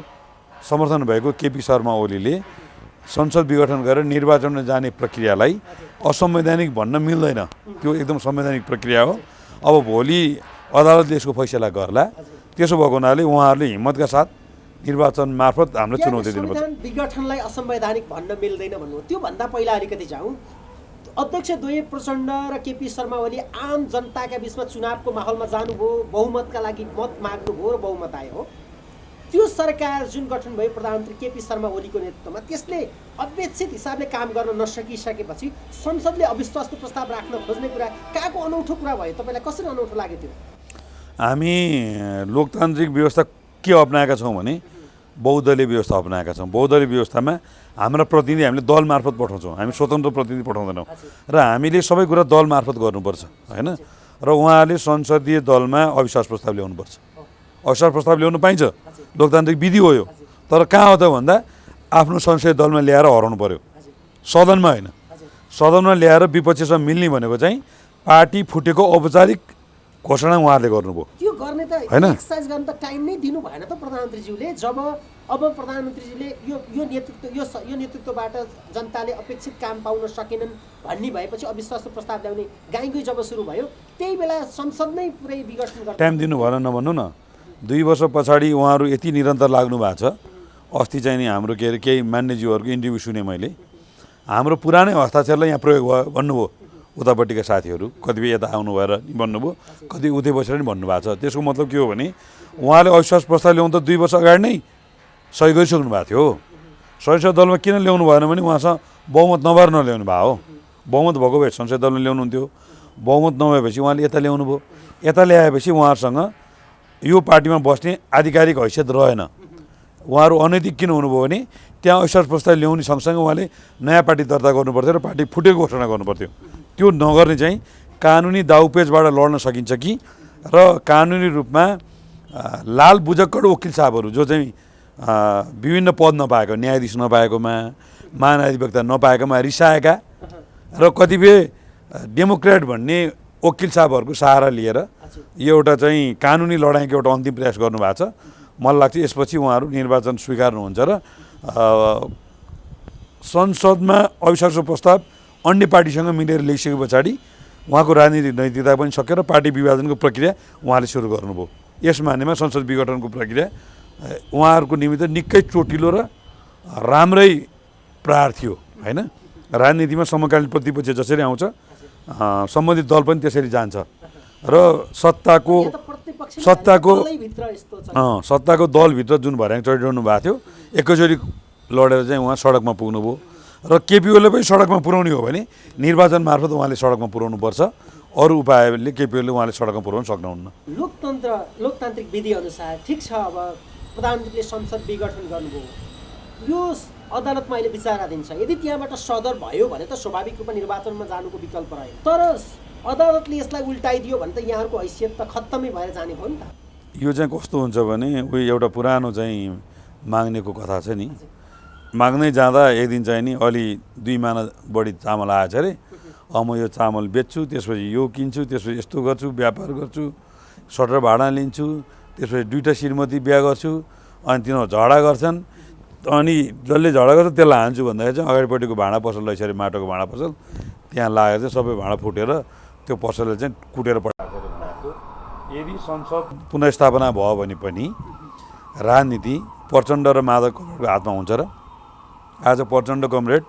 समर्थन भएको केपी शर्मा ओलीले संसद विघटन गरेर निर्वाचनमा जाने प्रक्रियालाई असंवैधानिक भन्न मिल्दैन। त्यो एकदम संवैधानिक प्रक्रिया हो। अब भोलि अदालतले यसको फैसला गर्ला। त्यसो भएको हुनाले उहाँहरूले हिम्मतका साथ निर्वाचन मार्फत हामीलाई चुनौती दिनुपर्छ। संविधान विघटनलाई असंवैधानिक भन्न मिल्दैन भन्नु, त्योभन्दा पहिला अलिकति जाउँ। अध्यक्ष द्वय प्रचण्ड र केपी शर्मा ओली आम जनताका बिचमा चुनावको माहौलमा जानुभयो, बहुमतका लागि मत माग्नुभयो र बहुमत आयो। त्यो सरकार जुन गठन भयो प्रधानमन्त्री केपी शर्मा ओलीको नेतृत्वमा, त्यसले अपेक्षित हिसाबले काम गर्न नसकिसकेपछि संसदले अविश्वासको प्रस्ताव राख्न खोज्ने कुरा कहाँको अनौठो कुरा भयो? तपाईँलाई कसरी अनौठो लाग्यो त्यो? हामी लोकतान्त्रिक व्यवस्था के अपनाएका छौँ भने बहुदलीय व्यवस्था अपनाएका छौँ। बहुदलीय व्यवस्थामा हाम्रा प्रतिनिधि हामीले दल मार्फत पठाउँछौँ, हामी स्वतन्त्र प्रतिनिधि पठाउँदैनौँ र हामीले सबै कुरा दल मार्फत गर्नुपर्छ होइन। र उहाँले संसदीय दलमा अविश्वास प्रस्ताव ल्याउनुपर्छ। अविश्वास प्रस्ताव ल्याउनु पाइन्छ, लोकतान्त्रिक विधि हो यो। तर कहाँ हो त भन्दा आफ्नो संसदीय दलमा ल्याएर हराउनु पर्यो, सदनमा होइन। सदनमा ल्याएर विपक्षीसँग मिल्ने भनेको चाहिँ पार्टी फुटेको औपचारिक घोषणा उहाँहरूले गर्नुभयो। त्यो गर्ने त एक्सर्साइज गर्न त टाइम नै दिनु भएन त प्रधानमन्त्रीज्यूले? जब अब प्रधानमन्त्रीजीले यो नेतृत्वबाट जनताले अपेक्षित काम पाउन सकेनन् भन्ने भएपछि अविश्वासको प्रस्ताव ल्याउने गाईगुई जब सुरु भयो, त्यही बेला संसद नै पुरै विघटन गर्न टाइम दिनु भएन नभन्नु न। 2 वर्ष पछाडि उहाँहरू यति निरन्तर लाग्नु भएको छ। अस्ति चाहिँ नि हाम्रो के अरे केही मान्यज्यूहरूको इन्टरभ्यू सुने मैले, हाम्रो पुरानै हस्ताक्षरलाई यहाँ प्रयोग भयो भन्नुभयो। उतापट्टिका साथीहरू कतिपय यता आउनु भएर भन्नुभयो, कति उतै बसेर नि भन्नुभएको छ। त्यसको मतलब के हो भने उहाँले अविश्वास प्रस्ताव ल्याउनु त 2 वर्ष अगाडि नै सही गरिसक्नु भएको थियो। संसदीय दलमा किन ल्याउनु भएन भने उहाँसँग बहुमत नभएर नल्याउनु भएको हो। बहुमत भएको भए संसदीय दलमा ल्याउनुहुन्थ्यो। बहुमत नभएपछि उहाँले यता ल्याउनु भयो। यता ल्याएपछि उहाँहरूसँग यो पार्टीमा बस्ने आधिकारिक हैसियत रहेन। उहाँहरू अनैतिक किन हुनुभयो भने त्यहाँ अविश्वास प्रस्ताव ल्याउने सँगसँगै उहाँले नयाँ पार्टी दर्ता गर्नुपर्थ्यो र पार्टी फुटेको घोषणा गर्नुपर्थ्यो। त्यो नगर्ने चाहिँ कानुनी दाउपेचबाट लड्न सकिन्छ कि र कानुनी रूपमा लाल बुजक्कड वकिल साहबहरू जो चाहिँ विभिन्न पद नपाएको, न्यायाधीश नपाएकोमा, महाधिवक्ता नपाएकोमा रिसाएका र कतिपय डेमोक्रेट भन्ने वकिल साहबहरूको सहारा लिएर यो एउटा चाहिँ कानुनी लडाइँको एउटा अन्तिम प्रयास गर्नुभएको छ। मलाई लाग्छ यसपछि उहाँहरू निर्वाचन स्वीकार्नुहुन्छ र संसदमा अविश्वासको प्रस्ताव अन्य पार्टीसँग मिलेर ल्याइसके पछाडि उहाँको राजनीतिक नैतिकता पनि सक्यो र पार्टी विभाजनको प्रक्रिया उहाँले सुरु गर्नुभयो। यस मानेमा संसद विघटनको प्रक्रिया उहाँहरूको निमित्त निकै चोटिलो र राम्रै प्रहार थियो होइन। राजनीतिमा समकालीन प्रतिपक्ष जसरी आउँछ सम्बन्धित दल पनि त्यसरी जान्छ र सत्ताको दलभित्र जुन भर्याङ चढिरहनु भएको थियो एकैचोटि लडेर चाहिँ उहाँ सडकमा पुग्नुभयो र केपिओले पनि सडकमा पुर्याउने हो भने निर्वाचन मार्फत उहाँले सडकमा पुर्याउनुपर्छ। अरू उपायले केपिओले उहाँले सडकमा पुर्याउन सक्नुहुन्न। लोकतान्त्रिक विधि अनुसार ठिक छ, अब प्रधानमन्त्रीले संसद विघटन गर्नुभयो, यो अदालतमा अहिले विचाराधीन छ। यदि त्यहाँबाट सदर भयो भने त स्वाभाविक रूपमा निर्वाचनमा जानुको विकल्प रहेन। तर अदालतले यसलाई उल्टाइदियो भने त यहाँहरूको हैसियत त खत्तमै भएर जाने भयो नि त। यो चाहिँ कस्तो हुन्छ भने उयो एउटा पुरानो चाहिँ माग्नेको कथा छ नि। माग्नै जाँदा एक दिन चाहिँ नि अलि 2 माना बढी चामल आएछ अरे, म यो चामल बेच्छु, त्यसपछि यो किन्छु, त्यसपछि यस्तो गर्छु, व्यापार गर्छु, सटर भाडा लिन्छु, त्यसपछि 2टा श्रीमती बिहा गर्छु, अनि तिनीहरू झगडा गर्छन्, अनि जसले झगडा गर्छ त्यसलाई हान्छु भन्दाखेरि चाहिँ अगाडिपट्टिको भाँडा पसल रहेछ अरे, माटोको भाँडा पसल, त्यहाँ लागेर चाहिँ सबै भाँडा फुटेर त्यो पसलले चाहिँ कुटेर पठाएको। यदि संसद पुनर्स्थापना भयो भने पनि राजनीति प्रचण्ड र माधव कमरेडको हातमा हुन्छ र आज प्रचण्ड कमरेड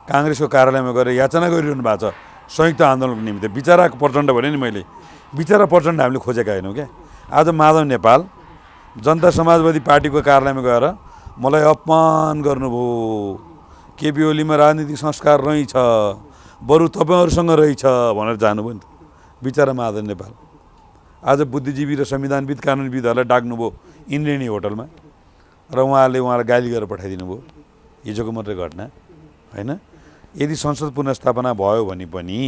काङ्ग्रेसको कार्यालयमा गएर याचना गरिरहनु भएको छ संयुक्त आन्दोलनको निमित्त। बिचरा प्रचण्ड भने नि मैले, बिचरा प्रचण्ड हामीले खोजेका होइनौँ क्या। आज माधव नेपाल जनता समाजवादी पार्टीको कार्यालयमा गएर मलाई अपमान गर्नुभयो, केपी ओलीमा राजनीतिक संस्कार रहेछ, बरु तपाईँहरूसँग रहेछ भनेर जानुभयो नि त बिचरा माधव नेपाल। आज बुद्धिजीवी र संविधानविद कानुनविदहरूलाई डाक्नुभयो इन्द्रेणी होटलमा र उहाँलाई गाली गरेर पठाइदिनु भयो। हिजोको मात्रै घटना होइन। यदि संसद पुनर्स्थापना भयो भने पनि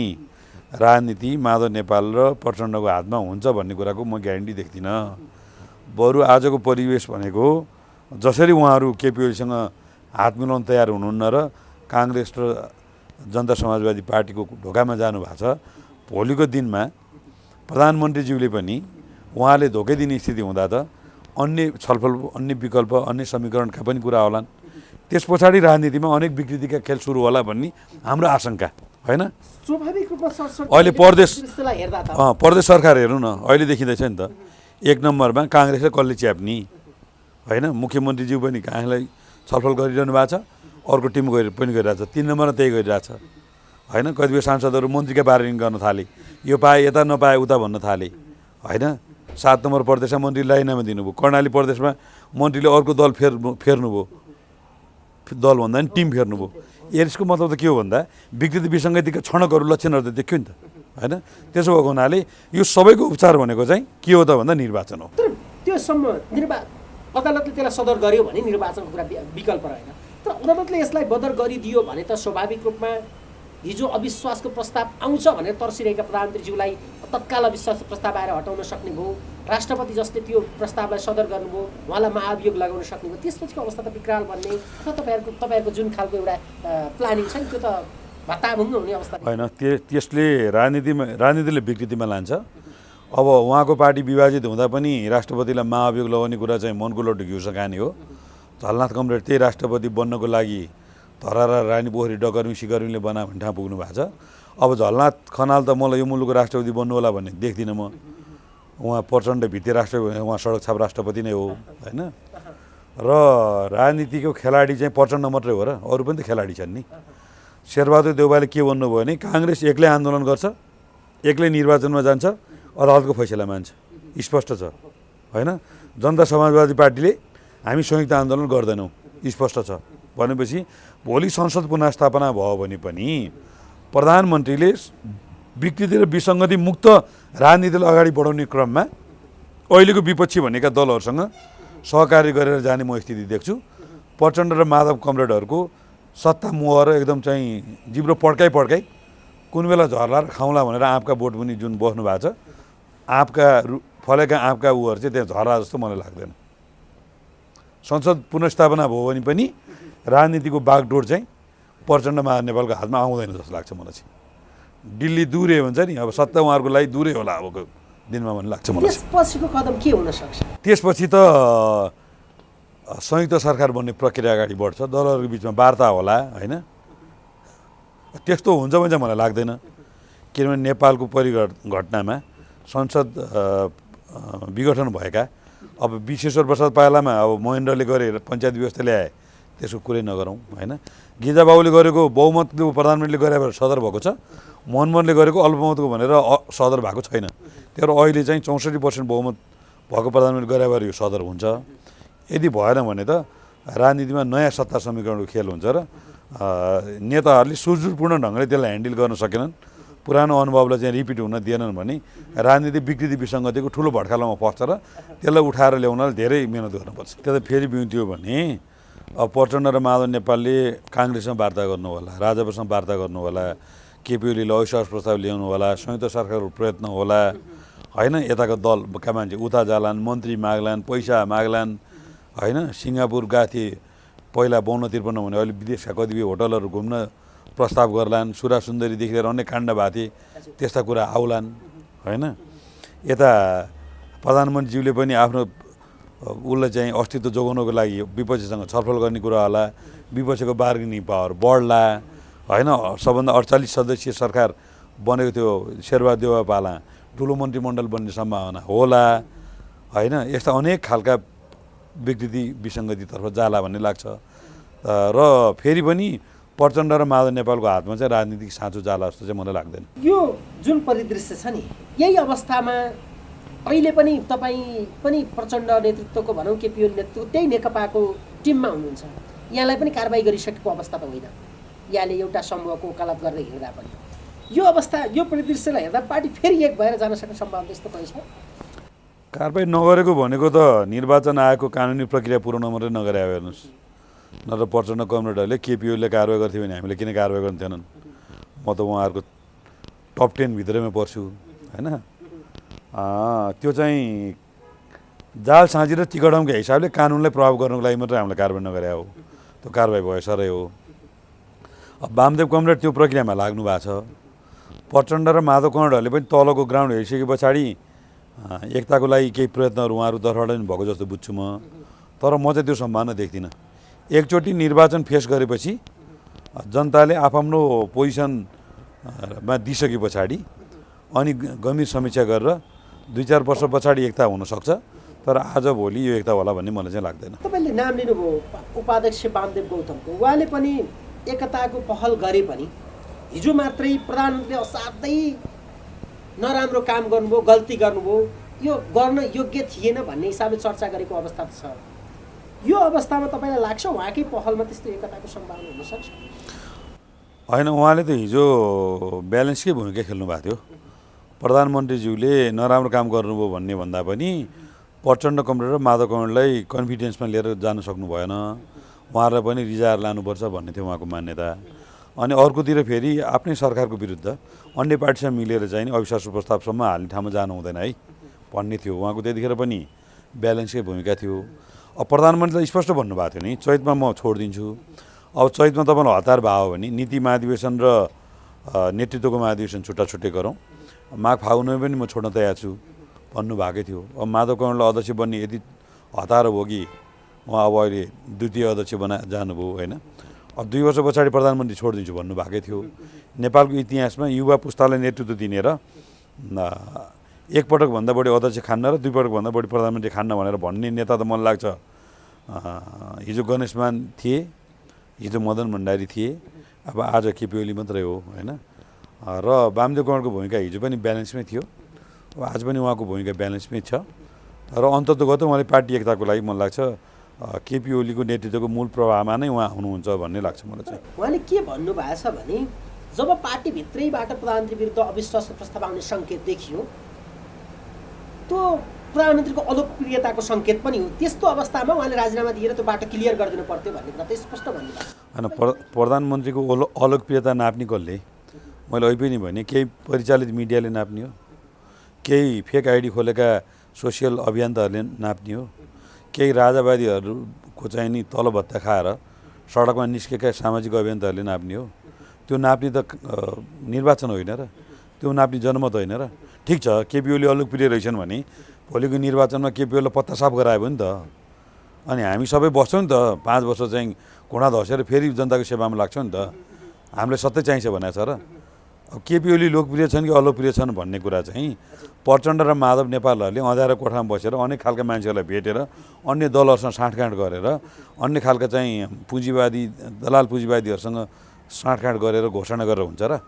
राजनीति माधव नेपाल र प्रचण्डको हातमा हुन्छ भन्ने कुराको म ग्यारेन्टी देख्दिनँ। बरु आजको परिवेश भनेको जसरी उहाँहरू केपी ओलीसँग हात मिलाउन तयार हुनुहुन्न र काङ्ग्रेस र जनता समाजवादी पार्टीको ढोकामा जानुभएको छ, भोलिको दिनमा प्रधानमन्त्रीज्यूले पनि उहाँले धोकै दिने स्थिति हुँदा त अन्य छलफल, अन्य विकल्प, अन्य समीकरणका पनि कुरा होलान्। त्यस पछाडि राजनीतिमा अनेक विकृतिका खेल सुरु होला भन्ने हाम्रो आशंका होइन। स्वाभाविक रूपमा अहिले प्रदेश सरकार हेर्नु न, अहिले देखिँदैछ नि त। एक नम्बरमा काङ्ग्रेसले कसले च्याप्ने होइन। मुख्यमन्त्रीज्यू पनि काङ्ग्रेसलाई छलफल गरिरहनु भएको छ, अर्को टिम पनि गरिरहेछ। 3 नम्बरमा त्यही गरिरहेछ होइन। कतिपय सांसदहरू मन्त्रीका बार्गेनिङ गर्न थाले, यो पाए यता नपाए उता भन्न थाले होइन। 7 नम्बर प्रदेशमा मन्त्री लाइनमा दिनुभयो, कर्णाली प्रदेशमा मन्त्रीले अर्को दल फेर्नुभयो, दल भन्दा पनि टिम फेर्नुभयो। यसको मतलब त के हो भन्दा विकृति विसङ्गतिका क्षणकहरू लक्षणहरू त देखियो नि त होइन। त्यसो भएको हुनाले यो सबैको उपचार भनेको चाहिँ के हो त भन्दा निर्वाचन हो। तर त्योसम्म अदालतले त्यसलाई सदर गर्यो भने निर्वाचनको कुरा विकल्प रहेन। तर अदालतले यसलाई बदर गरिदियो भने त स्वाभाविक रूपमा हिजो अविश्वासको प्रस्ताव आउँछ भनेर तर्सिरहेका प्रधानमन्त्रीज्यूलाई तत्काल अविश्वासको प्रस्ताव आएर हटाउन सक्ने भयो। राष्ट्रपति जसले त्यो प्रस्तावलाई सदर गर्नुभयो उहाँलाई महाभियोग लगाउन सक्ने भयो। त्यसपछिको अवस्था त विकराल बन्ने अथवा तपाईँहरूको जुन खालको एउटा प्लानिङ छ नि त्यो त भत्ताभुङ्ग हुने अवस्था होइन। त्यसले राजनीतिले विकृतिमा लान्छ। अब उहाँको पार्टी विभाजित हुँदा पनि राष्ट्रपतिलाई महाभियोग लगाउने कुरा चाहिँ मनको लड्डु घिउसँग कहानी हो। झलनाथ कमरेड त्यही राष्ट्रपति बन्नको लागि धरारा, रानीपोखरी, डकर्मी, सिकर्मीले बना भन्ने ठाउँ पुग्नु भएको छ। अब झलनाथ खनाल त मलाई यो मुलुकको राष्ट्रपति बन्नु होला भन्ने देख्दिनँ म। उहाँ प्रचण्ड भित्ते राष्ट्रपति, उहाँ सडक छाप राष्ट्रपति नै हो होइन। र राजनीतिको खेलाडी चाहिँ प्रचण्ड मात्रै हो र, अरू पनि त खेलाडी छन् नि। शेरबहादुर देउवाले के भन्नुभयो भने काङ्ग्रेस एक्लै आन्दोलन गर्छ, एक्लै निर्वाचनमा जान्छ, अदालतको फैसला मान्छ, स्पष्ट छ होइन। जनता समाजवादी पार्टीले हामी संयुक्त आन्दोलन गर्दैनौँ, स्पष्ट छ भनेपछि भोलि संसद पुनर्स्थापना भयो भने पनि प्रधानमन्त्रीले विकृति र विसङ्गति मुक्त राजनीतिलाई अगाडि बढाउने क्रममा अहिलेको विपक्षी भनेका दलहरूसँग सहकार्य गरेर जाने म स्थिति देख्छु। प्रचण्ड र माधव कमरेडहरूको सत्ता मोह र एकदम चाहिँ जिब्रो पड्काइ कुन बेला झर्ला र खाउँला भनेर आँपका बोट पनि जुन बस्नु भएको छ, फलेका आँपका उहरू चाहिँ त्यहाँ झर्ला जस्तो मलाई लाग्दैन। संसद पुनर्स्थापना भयो भने पनि राजनीतिको बागडोर चाहिँ प्रचण्ड माधव नेपालको हातमा आउँदैन जस्तो लाग्छ मलाई चाहिँ। दिल्ली दूरे हुन्छ नि, अब सत्ता उहाँहरूको लागि दूरै होला अबको दिनमा भन्ने लाग्छ मलाई। त्यसपछिको कदम के हुन सक्छ? त्यसपछि त संयुक्त सरकार बन्ने प्रक्रिया अगाडि बढ्छ, दलहरूको बिचमा वार्ता होला होइन। त्यस्तो हुन्छ भने चाहिँ मलाई लाग्दैन, किनभने नेपालको परिघटनामा संसद विघटन भएका अब विश्वेश्वर प्रसाद पायलामा अब महेन्द्रले गरेर पञ्चायत व्यवस्था ल्याए, त्यसको कुरै नगरौँ होइन। गिजाबाबुले गरेको बहुमतले प्रधानमन्त्रीले गरेर सदर भएको छ, मनमोहनले गरेको अल्पमतको भनेर सदर भएको छैन। तर अहिले चाहिँ 64% बहुमत भएको प्रधानमन्त्री गरेर यो सदर हुन्छ। यदि भएन भने त राजनीतिमा नयाँ सत्ता समीकरणको खेल हुन्छ र नेताहरूले सुरपूर्ण ढङ्गले त्यसलाई ह्यान्डल गर्न सकेनन्, पुरानो अनुभवलाई चाहिँ रिपिट हुन दिएनन् भने राजनीतिक विकृति विसङ्गतिको ठुलो भड्कालोमा पर्छ र त्यसलाई उठाएर ल्याउनलाई धेरै मिहिनेत गर्नुपर्छ। त्यसलाई फेरि बिउतियो भने अब प्रचण्ड र माधव नेपालले काङ्ग्रेससँग वार्ता गर्नु होला, राजपासँग वार्ता गर्नु होला, केपी ओलीले अविश्वास प्रस्ताव ल्याउनु होला, संयुक्त सरकारको प्रयत्न होला होइन। यताको दलका मान्छे उता जालान्, मन्त्री माग्लान्, पैसा माग्लान् होइन। सिङ्गापुर गएको थिए पहिला 52-53 भने अहिले विदेशका कतिपय होटलहरू घुम्न प्रस्ताव गर्लान्, सुरा सुन्दरीदेखि लिएर अन्य काण्ड भएको थिए, त्यस्ता कुरा आउलान् होइन। यता प्रधानमन्त्रीज्यूले पनि आफ्नो उसलाई चाहिँ अस्तित्व जोगाउनको लागि विपक्षीसँग छलफल गर्ने कुरा होला, विपक्षीको बार्गेनिङ पावर बढ्ला होइन। सबभन्दा 48 सदस्यीय सरकार बनेको थियो शेरबहादुर देउवापाला ठुलो मन्त्रीमण्डल बन्ने सम्भावना होला होइन, यस्ता अनेक खालका विकृति विसङ्गतितर्फ जाला भन्ने लाग्छ। र फेरि पनि प्रचण्ड र माधव नेपालको हातमा चाहिँ राजनीतिक साँचो जाला जस्तो चाहिँ मलाई लाग्दैन। यो जुन परिदृश्य छ नि, यही अवस्थामा अहिले पनि तपाईँ पनि प्रचण्ड नेतृत्वको भनौँ केपी ओली नेतृत्व त्यही नेकपाको टिममा हुनुहुन्छ, यहाँलाई पनि कारबाही गरिसकेको अवस्था त होइन, यहाँले एउटा समूहको वकालत गरेर हिँड्दा पनि यो अवस्था यो परिदृश्यलाई हेर्दा पार्टी फेरि एक भएर जान सक्ने सम्भावना त्यस्तो कहीँ छ? कारबाही नगरेको भनेको त निर्वाचन आयोगको कानुनी प्रक्रिया पुरो नगरेर नगरे हेर्नुहोस्, नत्र प्रचण्ड कमरेडहरूले केपी ओलीले कारबाही गर्थ्यो भने हामीले किन कारबाही गर्दैनन्? म त उहाँहरूको टप 10 भित्रैमा पर्छु होइन। त्यो चाहिँ जाल साँझी र टिकटमको हिसाबले कानुनलाई प्रभाव गर्नुको लागि मात्रै हामीले कारबाही नगरे हो, त्यो कारबाही भयो सरै हो। अब वामदेव कमरेड त्यो प्रक्रियामा लाग्नु भएको छ। प्रचण्ड र माधव कमरेडहरूले पनि तलको ग्राउन्ड हेरिसके पछाडि एकताको लागि केही प्रयत्नहरू उहाँहरू तर्फबाट पनि भएको जस्तो बुझ्छु म, तर म चाहिँ त्यो सम्भावना देख्दिनँ। एकचोटि निर्वाचन फेस गरेपछि जनताले आफ्नो पोजिसनमा दिइसके पछाडि अनि गम्भीर समीक्षा गरेर 2-4 वर्ष पछाडि एकता हुनसक्छ, तर आजभोलि यो एकता होला भन्ने मलाई चाहिँ लाग्दैन। तपाईँले नाम लिनुभयो उपाध्यक्ष वामदेव गौतमको, उहाँले पनि एकताको पहल गरे पनि हिजो मात्रै प्रधानमन्त्रीले असाध्यै नराम्रो काम गर्नुभयो, गल्ती गर्नुभयो, यो गर्न योग्य थिएन भन्ने हिसाबले चर्चा गरेको अवस्था छ। यो अवस्थामा तपाईँलाई लाग्छ उहाँकै पहलमा त्यस्तो एकताको सम्भावना हुनसक्छ? होइन, उहाँले त हिजो ब्यालेन्सकै भूमिका खेल्नु भएको थियो। प्रधानमन्त्रीज्यूले नराम्रो काम गर्नुभयो भन्ने भन्दा पनि प्रचण्ड कमरेड र माधव कमरेडलाई कन्फिडेन्समा लिएर जान सक्नु भएन, उहाँहरूलाई पनि रिजाएर लानुपर्छ भन्ने थियो उहाँको मान्यता। अनि अर्कोतिर फेरि आफ्नै सरकारको विरुद्ध अन्य पार्टीसँग मिलेर चाहिँ अविश्वास प्रस्तावसम्म हाल्ने ठाउँमा जानु हुँदैन है भन्ने थियो उहाँको। त्यतिखेर पनि ब्यालेन्सकै भूमिका थियो। अब प्रधानमन्त्रीले स्पष्ट भन्नुभएको थियो नि, चैतमा म छोडिदिन्छु, अब चैतमा तपाईँलाई हतार भयो भने नीति महाधिवेशन र नेतृत्वको महाधिवेशन छुट्टा छुट्टै गरौँ, माघ फागुनमा पनि म छोड्न तयार छु भन्नुभएकै थियो। अब माधव कमरेडलाई अध्यक्ष बन्ने यदि हतार भयो कि उहाँ अब अहिले द्वितीय अध्यक्ष जानुभयो होइन। अब 2 वर्ष पछाडि प्रधानमन्त्री छोडिदिन्छु भन्नुभएकै थियो। नेपालको इतिहासमा युवा पुस्तालाई नेतृत्व दिने र एकपटकभन्दा बढी अध्यक्ष खान्न र 2 पटकभन्दा बढी प्रधानमन्त्री खान्न भनेर भन्ने नेता त मलाई लाग्छ हिजो गणेशमान थिए, हिजो मदन भण्डारी थिए, अब आज केपी ओली मात्रै हो होइन। र वामदेव कमरेडको भूमिका हिजो पनि ब्यालेन्समै थियो, अब आज पनि उहाँको भूमिका ब्यालेन्समै छ। र अन्ततोगत उहाँले पार्टी एकताको लागि मलाई लाग्छ केपी ओलीको नेतृत्वको मूल प्रवाहमा नै उहाँ हुनुहुन्छ भन्ने लाग्छ मलाई चाहिँ। उहाँले के भन्नुभएको छ भने जब पार्टीभित्रैबाट प्रधानमन्त्री विरुद्ध अविश्वासको प्रस्ताव आउने सङ्केत देखियो, त्यो प्रधानमन्त्रीको अलोकप्रियताको सङ्केत पनि हो। त्यस्तो अवस्थामा उहाँले राजीनामा दिएर त्यो बाटो क्लियर गरिदिनु पर्थ्यो भन्ने कुरा त स्पष्ट भन्नुभएको छ। होइन, प्रधानमन्त्रीको अलोकप्रियता नाप्ने कसले? मैले अहिले पनि भने केही परिचालित मिडियाले नाप्ने हो, केही फेक आइडी खोलेका सोसियल अभियन्ताहरूले नाप्ने हो, केही राजावादीहरूको चाहिँ नि तल भत्ता खाएर सडकमा निस्केका सामाजिक अभियन्ताहरूले नाप्ने हो। त्यो नाप्ने त निर्वाचन होइन र, त्यो नाप्ने जनमत होइन र। ठिक छ, केपी ओली अलोकप्रिय रहेछन् भने भोलिको निर्वाचनमा केपी ओलीलाई पत्ता साफ गरायो भने त अनि हामी सबै बस्छौँ नि त, 5 वर्ष चाहिँ घुँडा धसेर फेरि जनताको सेवामा लाग्छौँ नि त। हामीलाई सत्य चाहिन्छ भनेको छ र। अब केपी ओली लोकप्रिय छन् कि अलोकप्रिय छन् भन्ने कुरा चाहिँ प्रचण्ड र माधव नेपालहरूले अँध्यारो कोठामा बसेर अनेक खालका मान्छेहरूलाई भेटेर अन्य दलहरूसँग साँठगाँठ गरेर अन्य खालका चाहिँ पुँजीवादी दलाल पुँजीवादीहरूसँग साँठगाँठ गरेर घोषणा गरेर हुन्छ र,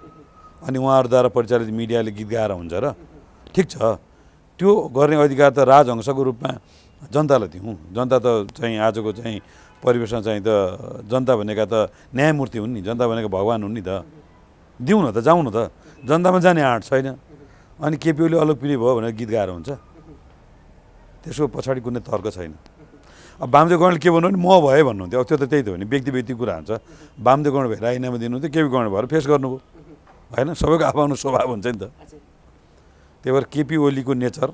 अनि उहाँहरूद्वारा परिचालित मिडियाले गीत गाएर हुन्छ र। ठिक छ, त्यो गर्ने अधिकार त राजहंसको रूपमा जनतालाई दिउँ। जनता त चाहिँ आजको चाहिँ परिवेशमा चाहिँ त जनता भनेका त न्यायमूर्ति हुन् नि, जनता भनेका भगवान् हुन् नि त। दिउँ न त, जाउँ न त, जनतामा जाने आँट छैन। अनि केपी ओली अलोकप्रिय भयो भनेर गीत गाएर हुन्छ? त्यसको पछाडि कुनै तर्क छैन। अब वामदेव कमरेडले के भन्नु भने म भए भन्नुहुन्थ्यो, अब त्यो त त्यही त हो नि, व्यक्ति कुरा हुन्छ। वामदेव कमरेड भएर राजीनामा दिनुहुन्थ्यो, केपी कमरेड भएर फेस गर्नुभयो होइन, सबैको आफ्नो स्वभाव हुन्छ नि त। त्यही भएर केपी ओलीको नेचर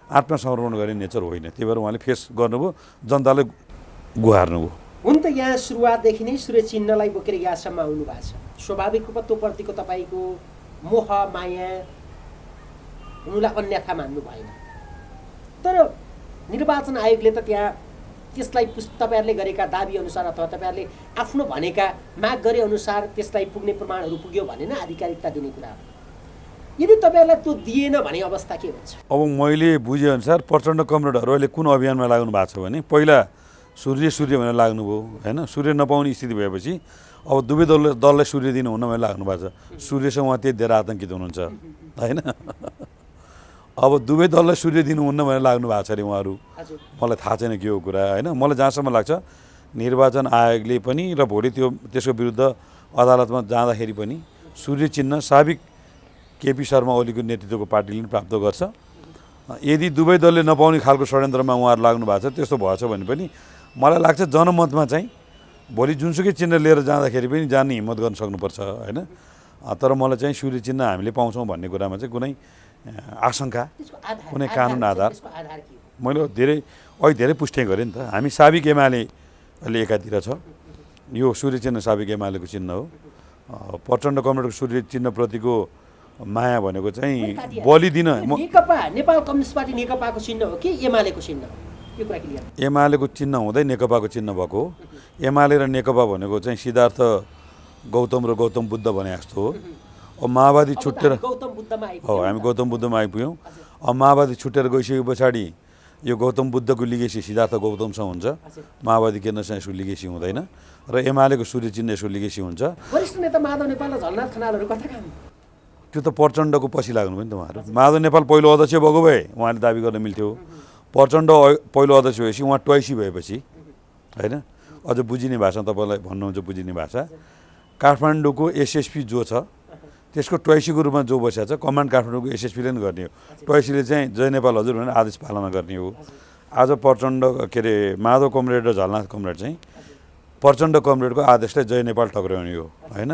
आत्मसमर्पण गर्ने नेचर होइन, त्यही भएर उहाँले फेस गर्नुभयो, जनताले गुहार्नुभयो। हुन त यहाँ सुरुवातदेखि नै सूर्य चिन्हलाई बोकेर यहाँसम्म आउनु भएको छ। स्वाभाविक रूपमा त्यो प्रतिको तपाईँको मोह माया हुनुलाई अन्यथा मान्नु भएन, तर निर्वाचन आयोगले त त्यहाँ त्यसलाई तपाईँहरूले गरेका दाबी अनुसार अथवा तपाईँहरूले आफ्नो भनेका माग गरे अनुसार त्यसलाई पुग्ने प्रमाणहरू पुग्यो भने नै आधिकारिकता दिने कुरा हो। यदि तपाईँहरूलाई त्यो दिएन भने अवस्था के हुन्छ? अब मैले बुझेअनुसार प्रचण्ड कमरेडहरू अहिले कुन अभियानमा लाग्नु भएको छ भने पहिला सूर्य भनेर लाग्नुभयो होइन, सूर्य नपाउने स्थिति भएपछि अब दुवै दललाई सूर्य दिनुहुन्न भनेर लाग्नु भएको छ। सूर्यसँग उहाँ त्यति धेरै आतङ्कित हुनुहुन्छ होइन। अब दुवै दललाई सूर्य दिनुहुन्न भनेर लाग्नु भएको छ अरे उहाँहरू। मलाई थाहा छैन के हो कुरा होइन। मलाई जहाँसम्म लाग्छ निर्वाचन आयोगले पनि र भोलि त्यसको विरुद्ध अदालतमा जाँदाखेरि पनि सूर्य चिन्ह साबिक केपी शर्मा ओलीको नेतृत्वको पार्टीले प्राप्त गर्छ। यदि दुवै दलले नपाउने खालको षड्यन्त्रमा उहाँहरू लाग्नु भएको छ, त्यस्तो भएछ भने पनि मलाई लाग्छ जनमतमा चाहिँ भोलि जुनसुकै चिन्ह लिएर जाँदाखेरि पनि जाने हिम्मत गर्न सक्नुपर्छ होइन। तर मलाई चाहिँ सूर्य चिन्ह हामीले पाउँछौँ भन्ने कुरामा चाहिँ कुनै आशंका, कुनै कानुन आधार मैले धेरै पुष्टि गरेँ नि त। हामी साबिक एमाले अहिले एकातिर छ, यो सूर्य चिन्ह साबिक एमालेको चिन्ह हो। प्रचण्ड कमरेडको सूर्य चिन्हप्रतिको माया भनेको चाहिँ बलि दिन नेकपा नेपाल कम्युनिस्ट पार्टी नेकपाको चिन्ह हो कि एमालेको चिन्ह हो? यो कुरा क्लियर। एमालेको चिन्ह हुँदै नेकपाको चिन्ह भएको हो। एमाले र नेकपा भनेको चाहिँ सिद्धार्थ गौतम र गौतम बुद्ध भने जस्तो हो। अब माओवादी छुट्टेर हामी गौतम बुद्धमा आइपुग्यौँ। अब माओवादी छुट्टेर गइसके पछाडि यो गौतम बुद्धको लिगेसी सिद्धार्थ गौतमसँग हुन्छ, माओवादी केन्द्रसँग यसको लिगेसी हुँदैन र एमालेको सूर्य चिन्ह यसको लिगेसी हुन्छ। वरिष्ठ नेता माधव नेपाल र झलनाथ खनालहरू कता काम? त्यो त प्रचण्डको पछि लाग्नु पनि त उहाँहरू। माधव नेपाल पहिलो अध्यक्ष भएको भए उहाँले दाबी गर्न मिल्थ्यो। प्रचण्ड पहिलो अध्यक्ष भएपछि उहाँ ट्वाइसी भएपछि होइन। अझ बुझिने भाषा तपाईँलाई भन्नुहुन्छ, बुझिने भाषा काठमाडौँको एसएसपी जो छ त्यसको ट्वाइसीको रूपमा जो बसेको छ कमान्ड काठमाडौँको एसएसपीले पनि गर्ने हो। ट्वाइसीले चाहिँ जय नेपाल हजुर भनेर आदेश पालना गर्ने हो। आज प्रचण्ड के अरे माधव कमरेड र झलनाथ कमरेड चाहिँ प्रचण्ड कमरेडको आदेशलाई जय नेपाल टक्राउने हो होइन।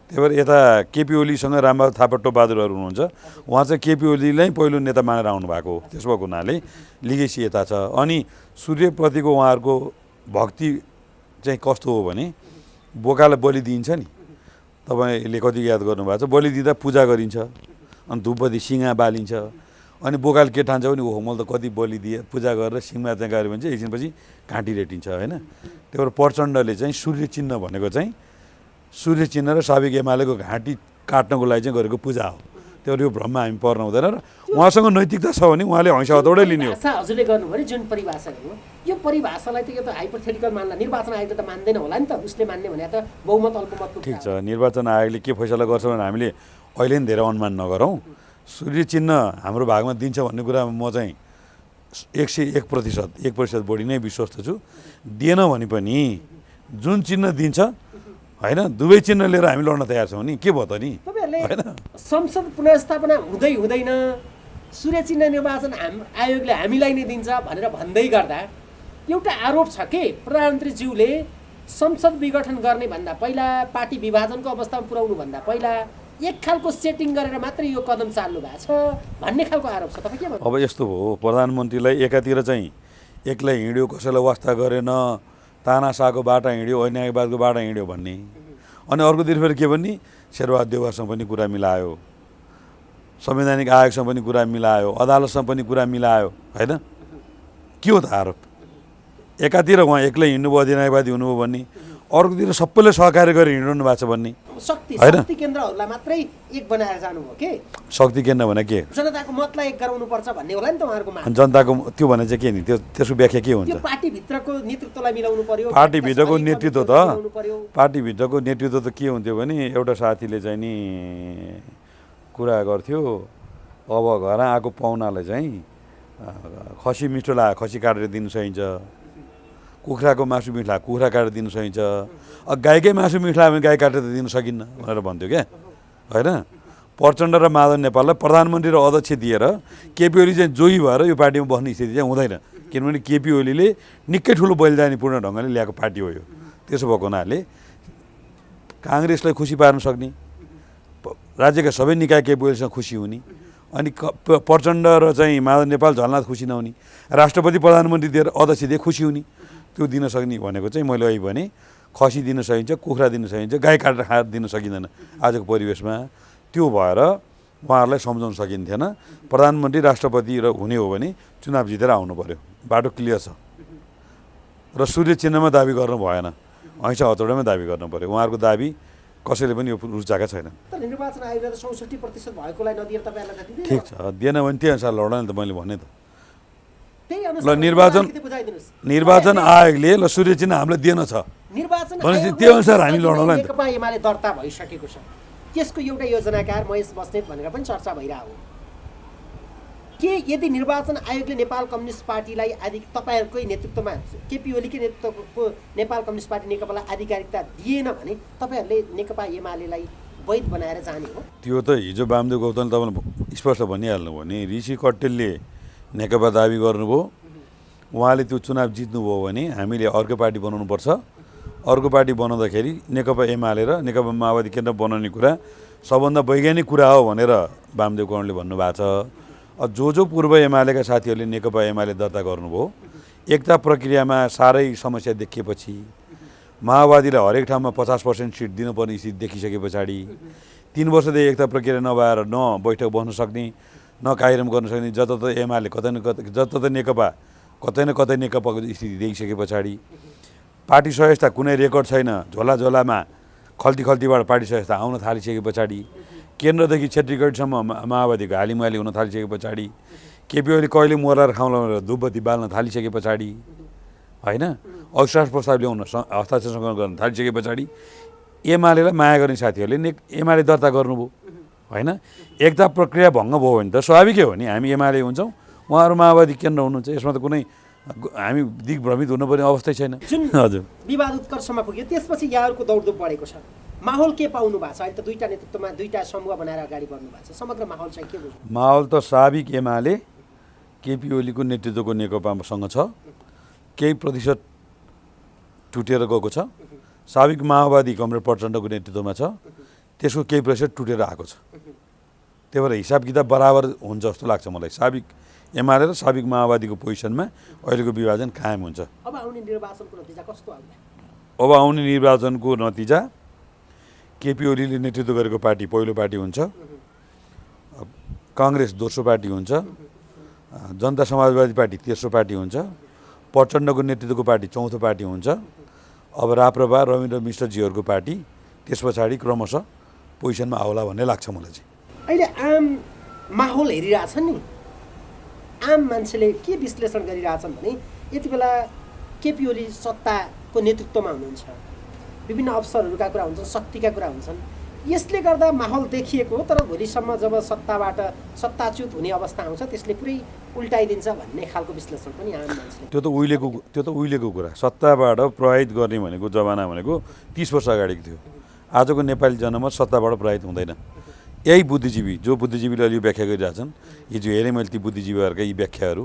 त्यही भएर यता केपी ओलीसँग रामबहादुर थापा टोपबहादुरहरू हुनुहुन्छ, उहाँ चाहिँ केपी ओलीलाई पहिलो नेता मानेर आउनुभएको हो। त्यस भएको हुनाले लिगेसी यता छ। अनि सूर्यप्रतिको उहाँहरूको भक्ति चाहिँ कस्तो हो भने बोकालाई बलि दिइन्छ नि, तपाईँले कति याद गर्नुभएको छ, बलि दिँदा पूजा गरिन्छ अनि धुपबत्ती सिङा बालिन्छ अनि बोकाले के ठान्छ भने ओहो मैले त कति बलि दिएँ पूजा गरेर सिङमा चाहिँ गऱ्यो भने चाहिँ एकछिनपछि घाँटी रेटिन्छ होइन। त्यही भएर प्रचण्डले चाहिँ सूर्य चिन्ह भनेको चाहिँ सूर्य चिन्ह र साबिक एमालेको घाँटी काट्नको लागि चाहिँ गरेको पूजा हो। त्यही भएर यो भ्रममा हामी पर्न हुँदैन र उहाँसँग नैतिकता छ भने उहाँले हैसा हतौडै लिने हो। हजुरले गर्नुभयो जुन परिभाषा हो यो परिभाषालाई त यो त हाइपोथेटिकल मान्ला, निर्वाचन आयोगले त मान्दैन होला नि त। उसले मान्ने भने त बहुमत अल्पमतको ठिक छ, निर्वाचन आयोगले के फैसला गर्छ भने हामीले अहिले पनि धेरै अनुमान नगरौँ। सूर्य चिन्ह हाम्रो भागमा दिन्छ भन्ने कुरामा म चाहिँ 101% बढी नै विश्वस्त छु। दिएन भने पनि जुन चिन्ह दिन्छ होइन दुवै चिन्ह लिएर हामी लड्न तयार छौँ नि, के भयो त नि होइन। संसद पुनर्स्थापना हुँदै हुँदैन सूर्य चिन्ह निर्वाचन आयोगले हामीलाई नै दिन्छ भनेर भन्दै गर्दा एउटा आरोप छ कि प्रधानमन्त्रीज्यूले संसद विघटन गर्ने भन्दा पहिला, पार्टी विभाजनको अवस्थामा पुर्याउनु भन्दा पहिला एक खालको सेटिङ गरेर मात्रै यो कदम चाल्नु भएको छ भन्ने खालको आरोप छ। तपाईँ के भन्नु? अब यस्तो हो, प्रधानमन्त्रीलाई एकातिर चाहिँ एक्लै हिँड्यो, कसैलाई वास्ता गरेन, तानासाको बाटो हिँड्यो, अन्यायवादको बाटो हिँड्यो भन्ने, अनि अर्कोतिर फेरि के भन्ने शेरबहादुर देउवासँग पनि कुरा मिलायो, संवैधानिक आयोगसँग पनि कुरा मिलायो, अदालतसँग पनि कुरा मिलायो होइन। के हो त आरोप? एकातिर उहाँ एक्लै हिँड्नुभयो, अधिनायकवादी हुनुभयो भन्ने, अर्कोतिर सबैले सहकार्य गरेर हिँड्नु भएको छ भन्ने। शक्ति केन्द्रहरूलाई मात्रै एक बनाएर जानुभयो के? शक्ति केन्द्र भने के? जनताको मतलाई एक गराउनुपर्छ भन्ने होला नि त उहाँहरूको माग। जनताको त्यो भने चाहिँ के नि, त्यसको व्याख्या के हुन्छ? पार्टीभित्रको नेतृत्वलाई मिलाउनु पर्यो। पार्टीभित्रको नेतृत्व त के हुन्थ्यो भने एउटा साथीले चाहिँ नि कुरा गर्थ्यो, अब घर आएको पाहुनालाई चाहिँ खसी मिठो लाग्यो खसी काटेर दिनु सकिन्छ, कुखुराको मासु मिठो लाग्यो कुखुरा काटेर दिनु सकिन्छ, गाईकै मासु मिठो लाग्यो भने गाई काटेर दिनु सकिन्न भनेर भन्थ्यो क्या होइन। प्रचण्ड र माधव नेपाललाई प्रधानमन्त्री र अध्यक्ष दिएर केपी ओली चाहिँ जोही भएर यो पार्टीमा बस्ने स्थिति चाहिँ हुँदैन, किनभने केपी ओलीले निकै ठुलो बलिदानीपूर्ण ढङ्गले ल्याएको पार्टी हो यो। त्यसो भएको हुनाले काङ्ग्रेसलाई खुसी पार्न सक्ने, राज्यका सबै निकाय केपी ओलीसँग खुसी हुने, अनि प्रचण्ड र चाहिँ माधव नेपाल झलनाथ खुसी नहुने, राष्ट्रपति प्रधानमन्त्री दिएर अध्यक्ष दिए खुसी हुने, त्यो दिन सक्ने भनेको चाहिँ मैले अहिले भने खसी दिन सकिन्छ, कुखुरा दिन सकिन्छ, गाई काटेर खाएर दिन सकिँदैन आजको परिवेशमा। त्यो भएर उहाँहरूलाई सम्झाउन सकिन्थेन। प्रधानमन्त्री राष्ट्रपति र हुने हो भने चुनाव जितेर आउनु पर्यो, बाटो क्लियर छ। र सूर्य चिन्हमा दाबी गर्नु भएन, हैसा हतौडामा दाबी गर्नु पर्यो। उहाँहरूको दाबी कसैले पनि यो रुचाएका छैनन्। तर निर्वाचन आयोगले त 67% भएकोलाई नदिएर तपाईँहरूलाई त दिँदैन। ठिक छ, दिएन भने त्यही अनुसार लौडा नि त मैले भने त। त्यही ल अनुसार निर्वाचन आयोगले ल सूर्य चिन्ह हामीलाई दिएन छ निर्वाचन भनेपछि त्यो अनुसार हामी लडौँला नि त। नेकपा एमाले दर्ता भइसकेको छ, त्यसको एउटा योजनाकार महेश बस्नेत भनेर पनि चर्चा भइरहेको हो। के यदि निर्वाचन आयोगले नेपाल कम्युनिस्ट पार्टीलाई तपाईँहरूकै नेतृत्वमा केपी ओलीकै नेतृत्वको नेपाल कम्युनिस्ट पार्टी नेकपालाई आधिकारिकता दिएन भने तपाईँहरूले नेकपा एमालेलाई वैध बनाएर जाने हो? त्यो त हिजो वामदेव गौतमले तपाईँले स्पष्ट भनिहाल्नु भने ऋषि कट्टेलले नेकपा दाबी गर्नुभयो, उहाँले त्यो चुनाव जित्नुभयो भने हामीले अर्को पार्टी बनाउनुपर्छ, अर्को पार्टी बनाउँदाखेरि नेकपा एमाले र नेकपा माओवादी केन्द्र बनाउने कुरा सबभन्दा वैज्ञानिक कुरा हो भनेर वामदेव गौतमले भन्नुभएको छ। जो पूर्व एमालेका साथीहरूले नेकपा एमाले दर्ता गर्नुभयो, एकता प्रक्रियामा साह्रै समस्या देखिएपछि माओवादीलाई हरेक ठाउँमा 50% सिट दिनुपर्ने स्थिति देखिसके पछाडि 3 वर्षदेखि एकता प्रक्रिया नभएर न बैठक बस्न सक्ने न कार्यक्रम गर्न सक्ने जताततै एमाले जताततै नेकपा कतै न कतै नेकपाको स्थिति देखिसके पछाडि पार्टी सदस्यता कुनै रेकर्ड छैन, झोलामा खल्तीबाट पार्टी सदस्यता आउन थालिसके पछाडि केन्द्रदेखि क्षेत्रीगढसम्म माओवादीको हालिमुहाली हुन थालिसके पछाडि केपी ओली कहिले मोरार खाउँला भनेर धुपबत्ती बाल्न थालिसके पछाडि होइन अविश्वास प्रस्ताव ल्याउन हस्ताक्षर गर्न थालिसके पछाडि एमालेलाई माया गर्ने साथीहरूले एमाले दर्ता गर्नुभयो होइन। एकता प्रक्रिया भङ्ग भयो भने त स्वाभाविकै हो नि, हामी एमाले हुन्छौँ, उहाँहरू माओवादी केन्द्र हुनुहुन्छ, यसमा त कुनै हामी दिग्भ्रमित हुनुपर्ने अवस्थै छैन। हजुर, विवाद उत्कर्षमा पुग्यो, त्यसपछि यहाँहरूको दौडधुप बढेको छ, माहौल के पाउनु भएको छ? अहिले त दुईटा नेतृत्वमा दुईटा समूह बनाएर अगाडि बढ्नु भएको छ, समग्र माहौल चाहिँ के बुझ्नु? माहौल त स्वाभाविक एमाले केपी ओलीको नेतृत्वको नेकपासँग छ, केही प्रतिशत टुटेर गएको छ। स्वाभाविक माओवादी कमरेड प्रचण्डको नेतृत्वमा छ, त्यसको केही प्रतिशत टुटेर आएको छ। त्यही भएर हिसाब किताब बराबर हुन्छ जस्तो लाग्छ मलाई। स्वाभाविक एमाले र स्वाभाविक माओवादीको पोजिसनमा अहिलेको विभाजन कायम हुन्छ। अब आउने निर्वाचनको नतिजा कस्तो आउला? अब आउने निर्वाचनको नतिजा केपी ओलीले नेतृत्व गरेको पार्टी पहिलो पार्टी हुन्छ, काङ्ग्रेस दोस्रो पार्टी हुन्छ, जनता समाजवादी पार्टी तेस्रो पार्टी हुन्छ, प्रचण्डको नेतृत्वको पार्टी चौथो पार्टी हुन्छ, अब राप्रपा रविन्द्र मिश्रजीहरूको पार्टी त्यस पछाडि क्रमशः पोजिसनमा आउला भन्ने लाग्छ मलाई चाहिँ। अहिले आम माहौल हेरिरहेछन् नि, आम मान्छेले के विश्लेषण गरिरहेछन् भने यति बेला केपी ओली सत्ताको नेतृत्वमा हुनुहुन्छ, विभिन्न अवसरहरूका कुरा हुन्छन्, शक्तिका कुरा हुन्छन्, यसले गर्दा माहौल देखिएको हो, तर भोलिसम्म जब सत्ताच्युत हुने अवस्था आउँछ त्यसले पुरै उल्टाइदिन्छ भन्ने खालको विश्लेषण पनि आम मान्छेले। त्यो त उहिलेको कुरा, सत्ताबाट प्रभावित गर्ने भनेको जमाना भनेको 30 वर्ष अगाडिको थियो। आजको नेपाली जनमत सत्ताबाट प्रभावित हुँदैन। यही बुद्धिजीवी जो बुद्धिजीवीले अहिले व्याख्या गरिरहेछन्, हिजो हेरेँ मैले ती बुद्धिजीवीहरूका यी व्याख्याहरू,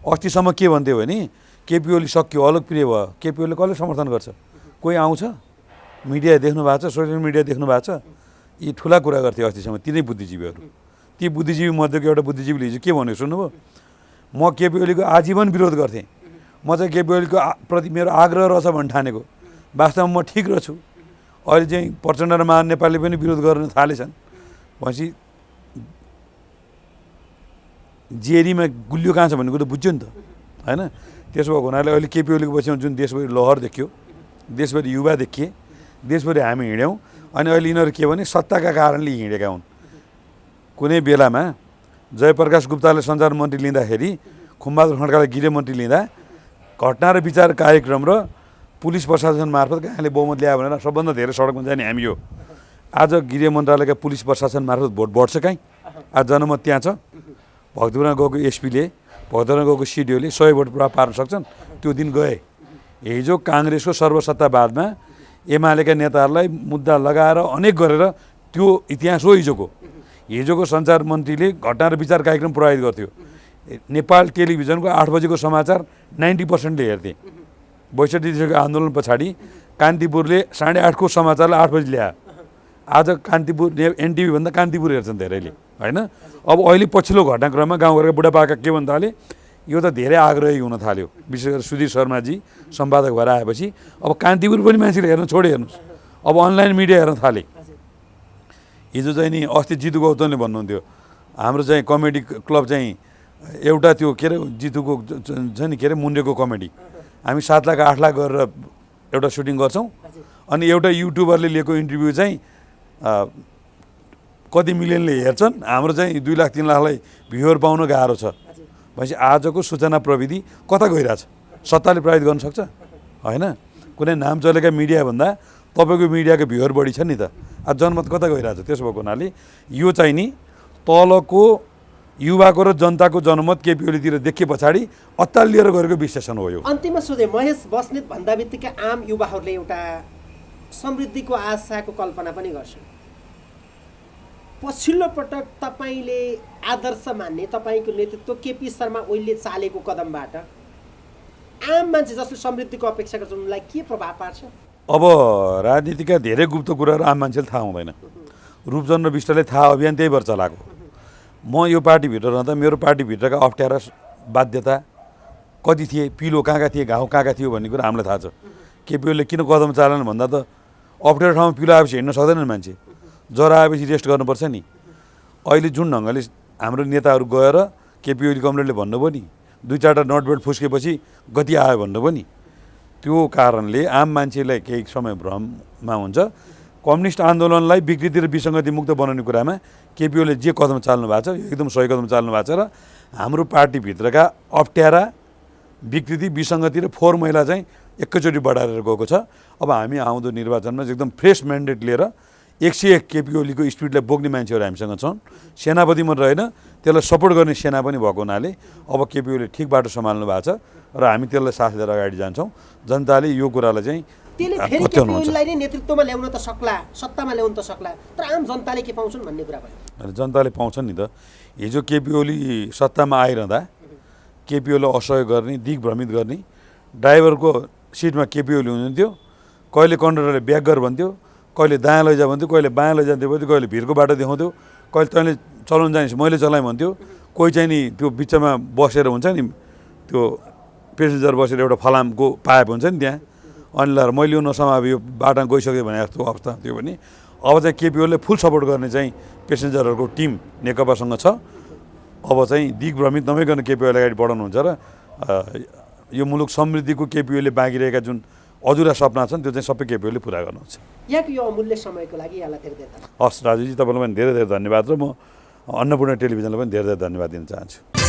अस्तिसम्म के भन्थ्यो भने केपी ओली सक्यो, अलोकप्रिय भयो, केपी ओलीले कसले समर्थन गर्छ? कोही आउँछ? मिडिया देख्नु भएको छ, सोसियल मिडिया देख्नु भएको छ? यी ठुला कुरा गर्थे अस्तिसम्म तिनै बुद्धिजीवीहरू। ती बुद्धिजीवी मध्येको एउटा बुद्धिजीवीले हिजो के भनेको सुन्नुभयो? म केपी ओलीको आजीवन विरोध गर्थेँ, म चाहिँ केपी ओलीको प्रति मेरो आग्रह रहेछ भन्ने ठानेको, वास्तवमा म ठिक रहेछु, अहिले चाहिँ प्रचण्ड र महान नेपालले पनि विरोध गर्न थालेछन् भनेपछि जेरीमा गुलियो कहाँ छ भन्ने कुरो बुझ्यो नि त होइन। त्यसो भएको हुनाले अहिले केपी ओलीको पछिमा जुन देशभरि लहर देखियो, देशभरि युवा देखिए, देशभरि हामी हिँड्यौँ, अनि अहिले यिनीहरू के भने सत्ताका कारणले हिँडेका हुन्। कुनै बेलामा जयप्रकाश गुप्ताले सञ्चार मन्त्री लिँदाखेरि, खुमबहादुर खड्काले गृहमन्त्री लिँदा घटना र विचार कार्यक्रम र पुलिस प्रशासन मार्फत कहाँले बहुमत ल्यायो भनेर सबभन्दा धेरै सडकमा जाने हामी हो। आज गृह मन्त्रालयका पुलिस प्रशासन मार्फत भोट बढ्छ कहीँ? आज जनमत त्यहाँ छ। भक्तपुरमा गएको एसपीले, भक्तपुरमा गएको सिडिओले 100 भोट पुरा पार्न सक्छन्? त्यो दिन गए। हिजो काङ्ग्रेसको सर्वसत्तावादमा एमालेका नेताहरूलाई मुद्दा लगाएर अनेक गरेर त्यो इतिहास हो हिजोको। हिजोको सञ्चार मन्त्रीले घटना र विचार कार्यक्रम प्रभावित गर्थ्यो। नेपाल टेलिभिजनको 8 बजेको समाचार 90%ले हेर्थे। 62 दिनको आन्दोलन पछाडि कान्तिपुरले 8:30 को समाचारलाई 8 बजी ल्यायो। आज कान्तिपुर एनटिभी भन्दा कान्तिपुर हेर्छन् धेरैले होइन। अब अहिले पछिल्लो घटनाक्रममा गाउँघरका बुढापाका के भन्न थाले, यो त धेरै आग्रही हुन थाल्यो, विशेष गरेर सुधीर शर्माजी सम्पादक भएर आएपछि अब कान्तिपुर पनि मान्छेले हेर्न छोडे, हेर्नुहोस् अब अनलाइन मिडिया हेर्न थाले। हिजो चाहिँ नि अस्ति जितु गौतमले भन्नुहुन्थ्यो हाम्रो चाहिँ कमेडी क्लब चाहिँ एउटा त्यो के अरे जितुको छ नि के अरे मुन्डेको कमेडी, हामी 7 लाख 8 लाख गरेर एउटा सुटिङ गर्छौँ, अनि एउटा युट्युबरले लिएको इन्टरभ्यू चाहिँ कति मिलियनले हेर्छन्, हाम्रो चाहिँ 2 लाख 3 लाखलाई भ्युवर पाउन गाह्रो छ भनेपछि आजको सूचना प्रविधि कता गइरहेछ? सत्ताले प्रभावित गर्न सक्छ? होइन। कुनै नाम चलेका मिडियाभन्दा तपाईँको मिडियाको भ्युवर बढी छ नि त। आज जनमत कता गइरहेछ? त्यसो भएको हुनाले यो चाहिँ नि तलको युवाको र जनताको जनमत केपी ओलीतिर देखिए पछाडि अत्तालिएर गरेको विश्लेषण हो यो। अन्तिममा सोधे महेश बस्नेत भन्दा बित्तिकै आम युवाहरूले एउटा समृद्धिको आशाको कल्पना पनि गर्छन्। पछिल्लो पटक तपाईँले आदर्श मान्ने तपाईँको नेतृत्व केपी शर्मा ओलीले चालेको कदमबाट आम मान्छे जसले समृद्धिको अपेक्षा गर्छ उनलाई के प्रभाव पार्छ? अब राजनीतिका धेरै गुप्त कुराहरू आम मान्छेले थाहा हुँदैन। रूपचन्द्र विष्टले थाहा अभियान त्यही भएर चलाएको। म यो पार्टीभित्र रहँदा मेरो पार्टीभित्रका अप्ठ्यारा बाध्यता कति थिए, पिलो कहाँ थिए, घाउ कहाँ थियो भन्ने कुरा हामीलाई थाहा छ। केपी ओलीले किन कदम चालेन भन्दा त अप्ठ्यारो ठाउँमा पिलो आएपछि हिँड्न सक्दैनन् मान्छे, ज्वरो आएपछि रेस्ट गर्नुपर्छ नि। अहिले जुन ढङ्गले हाम्रो नेताहरू गएर केपी ओली कमरेडले भन्नुभयो नि 2-4टा नटबेल्ट फुस्केपछि गति आयो भन्नुभयो नि, त्यो कारणले आम मान्छेलाई केही समय भ्रममा हुन्छ। कम्युनिस्ट आन्दोलनलाई विकृति र विसङ्गति मुक्त बनाउने कुरामा केपी ओलीले जे कदम चाल्नु भएको छ यो एकदम सही कदम चाल्नु भएको छ र हाम्रो पार्टीभित्रका अप्ठ्यारा विकृति विसङ्गति र फोहोर मैला चाहिँ एकैचोटि बढाएर गएको छ। अब हामी आउँदो निर्वाचनमा एकदम फ्रेस म्यान्डेट लिएर 101 केपी ओलीको स्पिडलाई बोक्ने मान्छेहरू हामीसँग छन्। सेनापति मात्र होइन, त्यसलाई सपोर्ट गर्ने सेना पनि भएको हुनाले अब केपी ओलीले ठिक बाटो सम्हाल्नु भएको छ र हामी त्यसलाई साथ लिएर अगाडि जान्छौँ। जनताले यो कुरालाई चाहिँ त्यसले फेरि केपी ओलीलाई नै नेतृत्वमा ल्याउन त सक्ला, सत्तामा ल्याउन त सक्ला, तर आम जनताले के पाउँछन् भन्ने कुरा भयो। जनताले पाउँछन् नि त। हिजो केपी ओली सत्तामा आइरहँदा केपी ओलीलाई असहयोग गर्ने, दिग्भ्रमित गर्ने, ड्राइभरको सिटमा केपी ओली हुनुहुन्थ्यो, कहिले कन्डक्टरले ब्याक गर भन्थ्यो, कहिले दायाँ लैजा भन्थ्यो, कहिले बायाँ लैजान्थ्यो भन्थ्यो, कहिले भिरको बाटो देखाउँथ्यो, कहिले तैँले चलाउन जानेस् मैले चलाएँ भन्थ्यो, कोही चाहिँ नि त्यो बिचमा बसेर हुन्छ नि त्यो पेसेन्जर बसेर एउटा फलामको पाइप हुन्छ नि त्यहाँ, अनि ल मैले यो नसमावे यो बाटोमा गइसक्यो भने जस्तो अवस्था थियो भने अब चाहिँ केपी ओलीले फुल सपोर्ट गर्ने चाहिँ पेसेन्जरहरूको टिम नेकपासँग छ। अब चाहिँ दिग्भ्रमित नभइकन केपी ओली अगाडि बढाउनुहुन्छ र यो मुलुक समृद्धिको केपी ओलीले बाँकी रहेका जुन अधुरा सपना छन् त्यो चाहिँ सबै केपी ओलीले पुरा गर्नुहुन्छ। यहाँको यो अमूल्य समयको लागि यहाँलाई धेरै धेरै हस् राजुजी, तपाईँलाई पनि धेरै धेरै धन्यवाद र म अन्नपूर्ण टेलिभिजनलाई पनि धेरै धेरै धन्यवाद दिन चाहन्छु।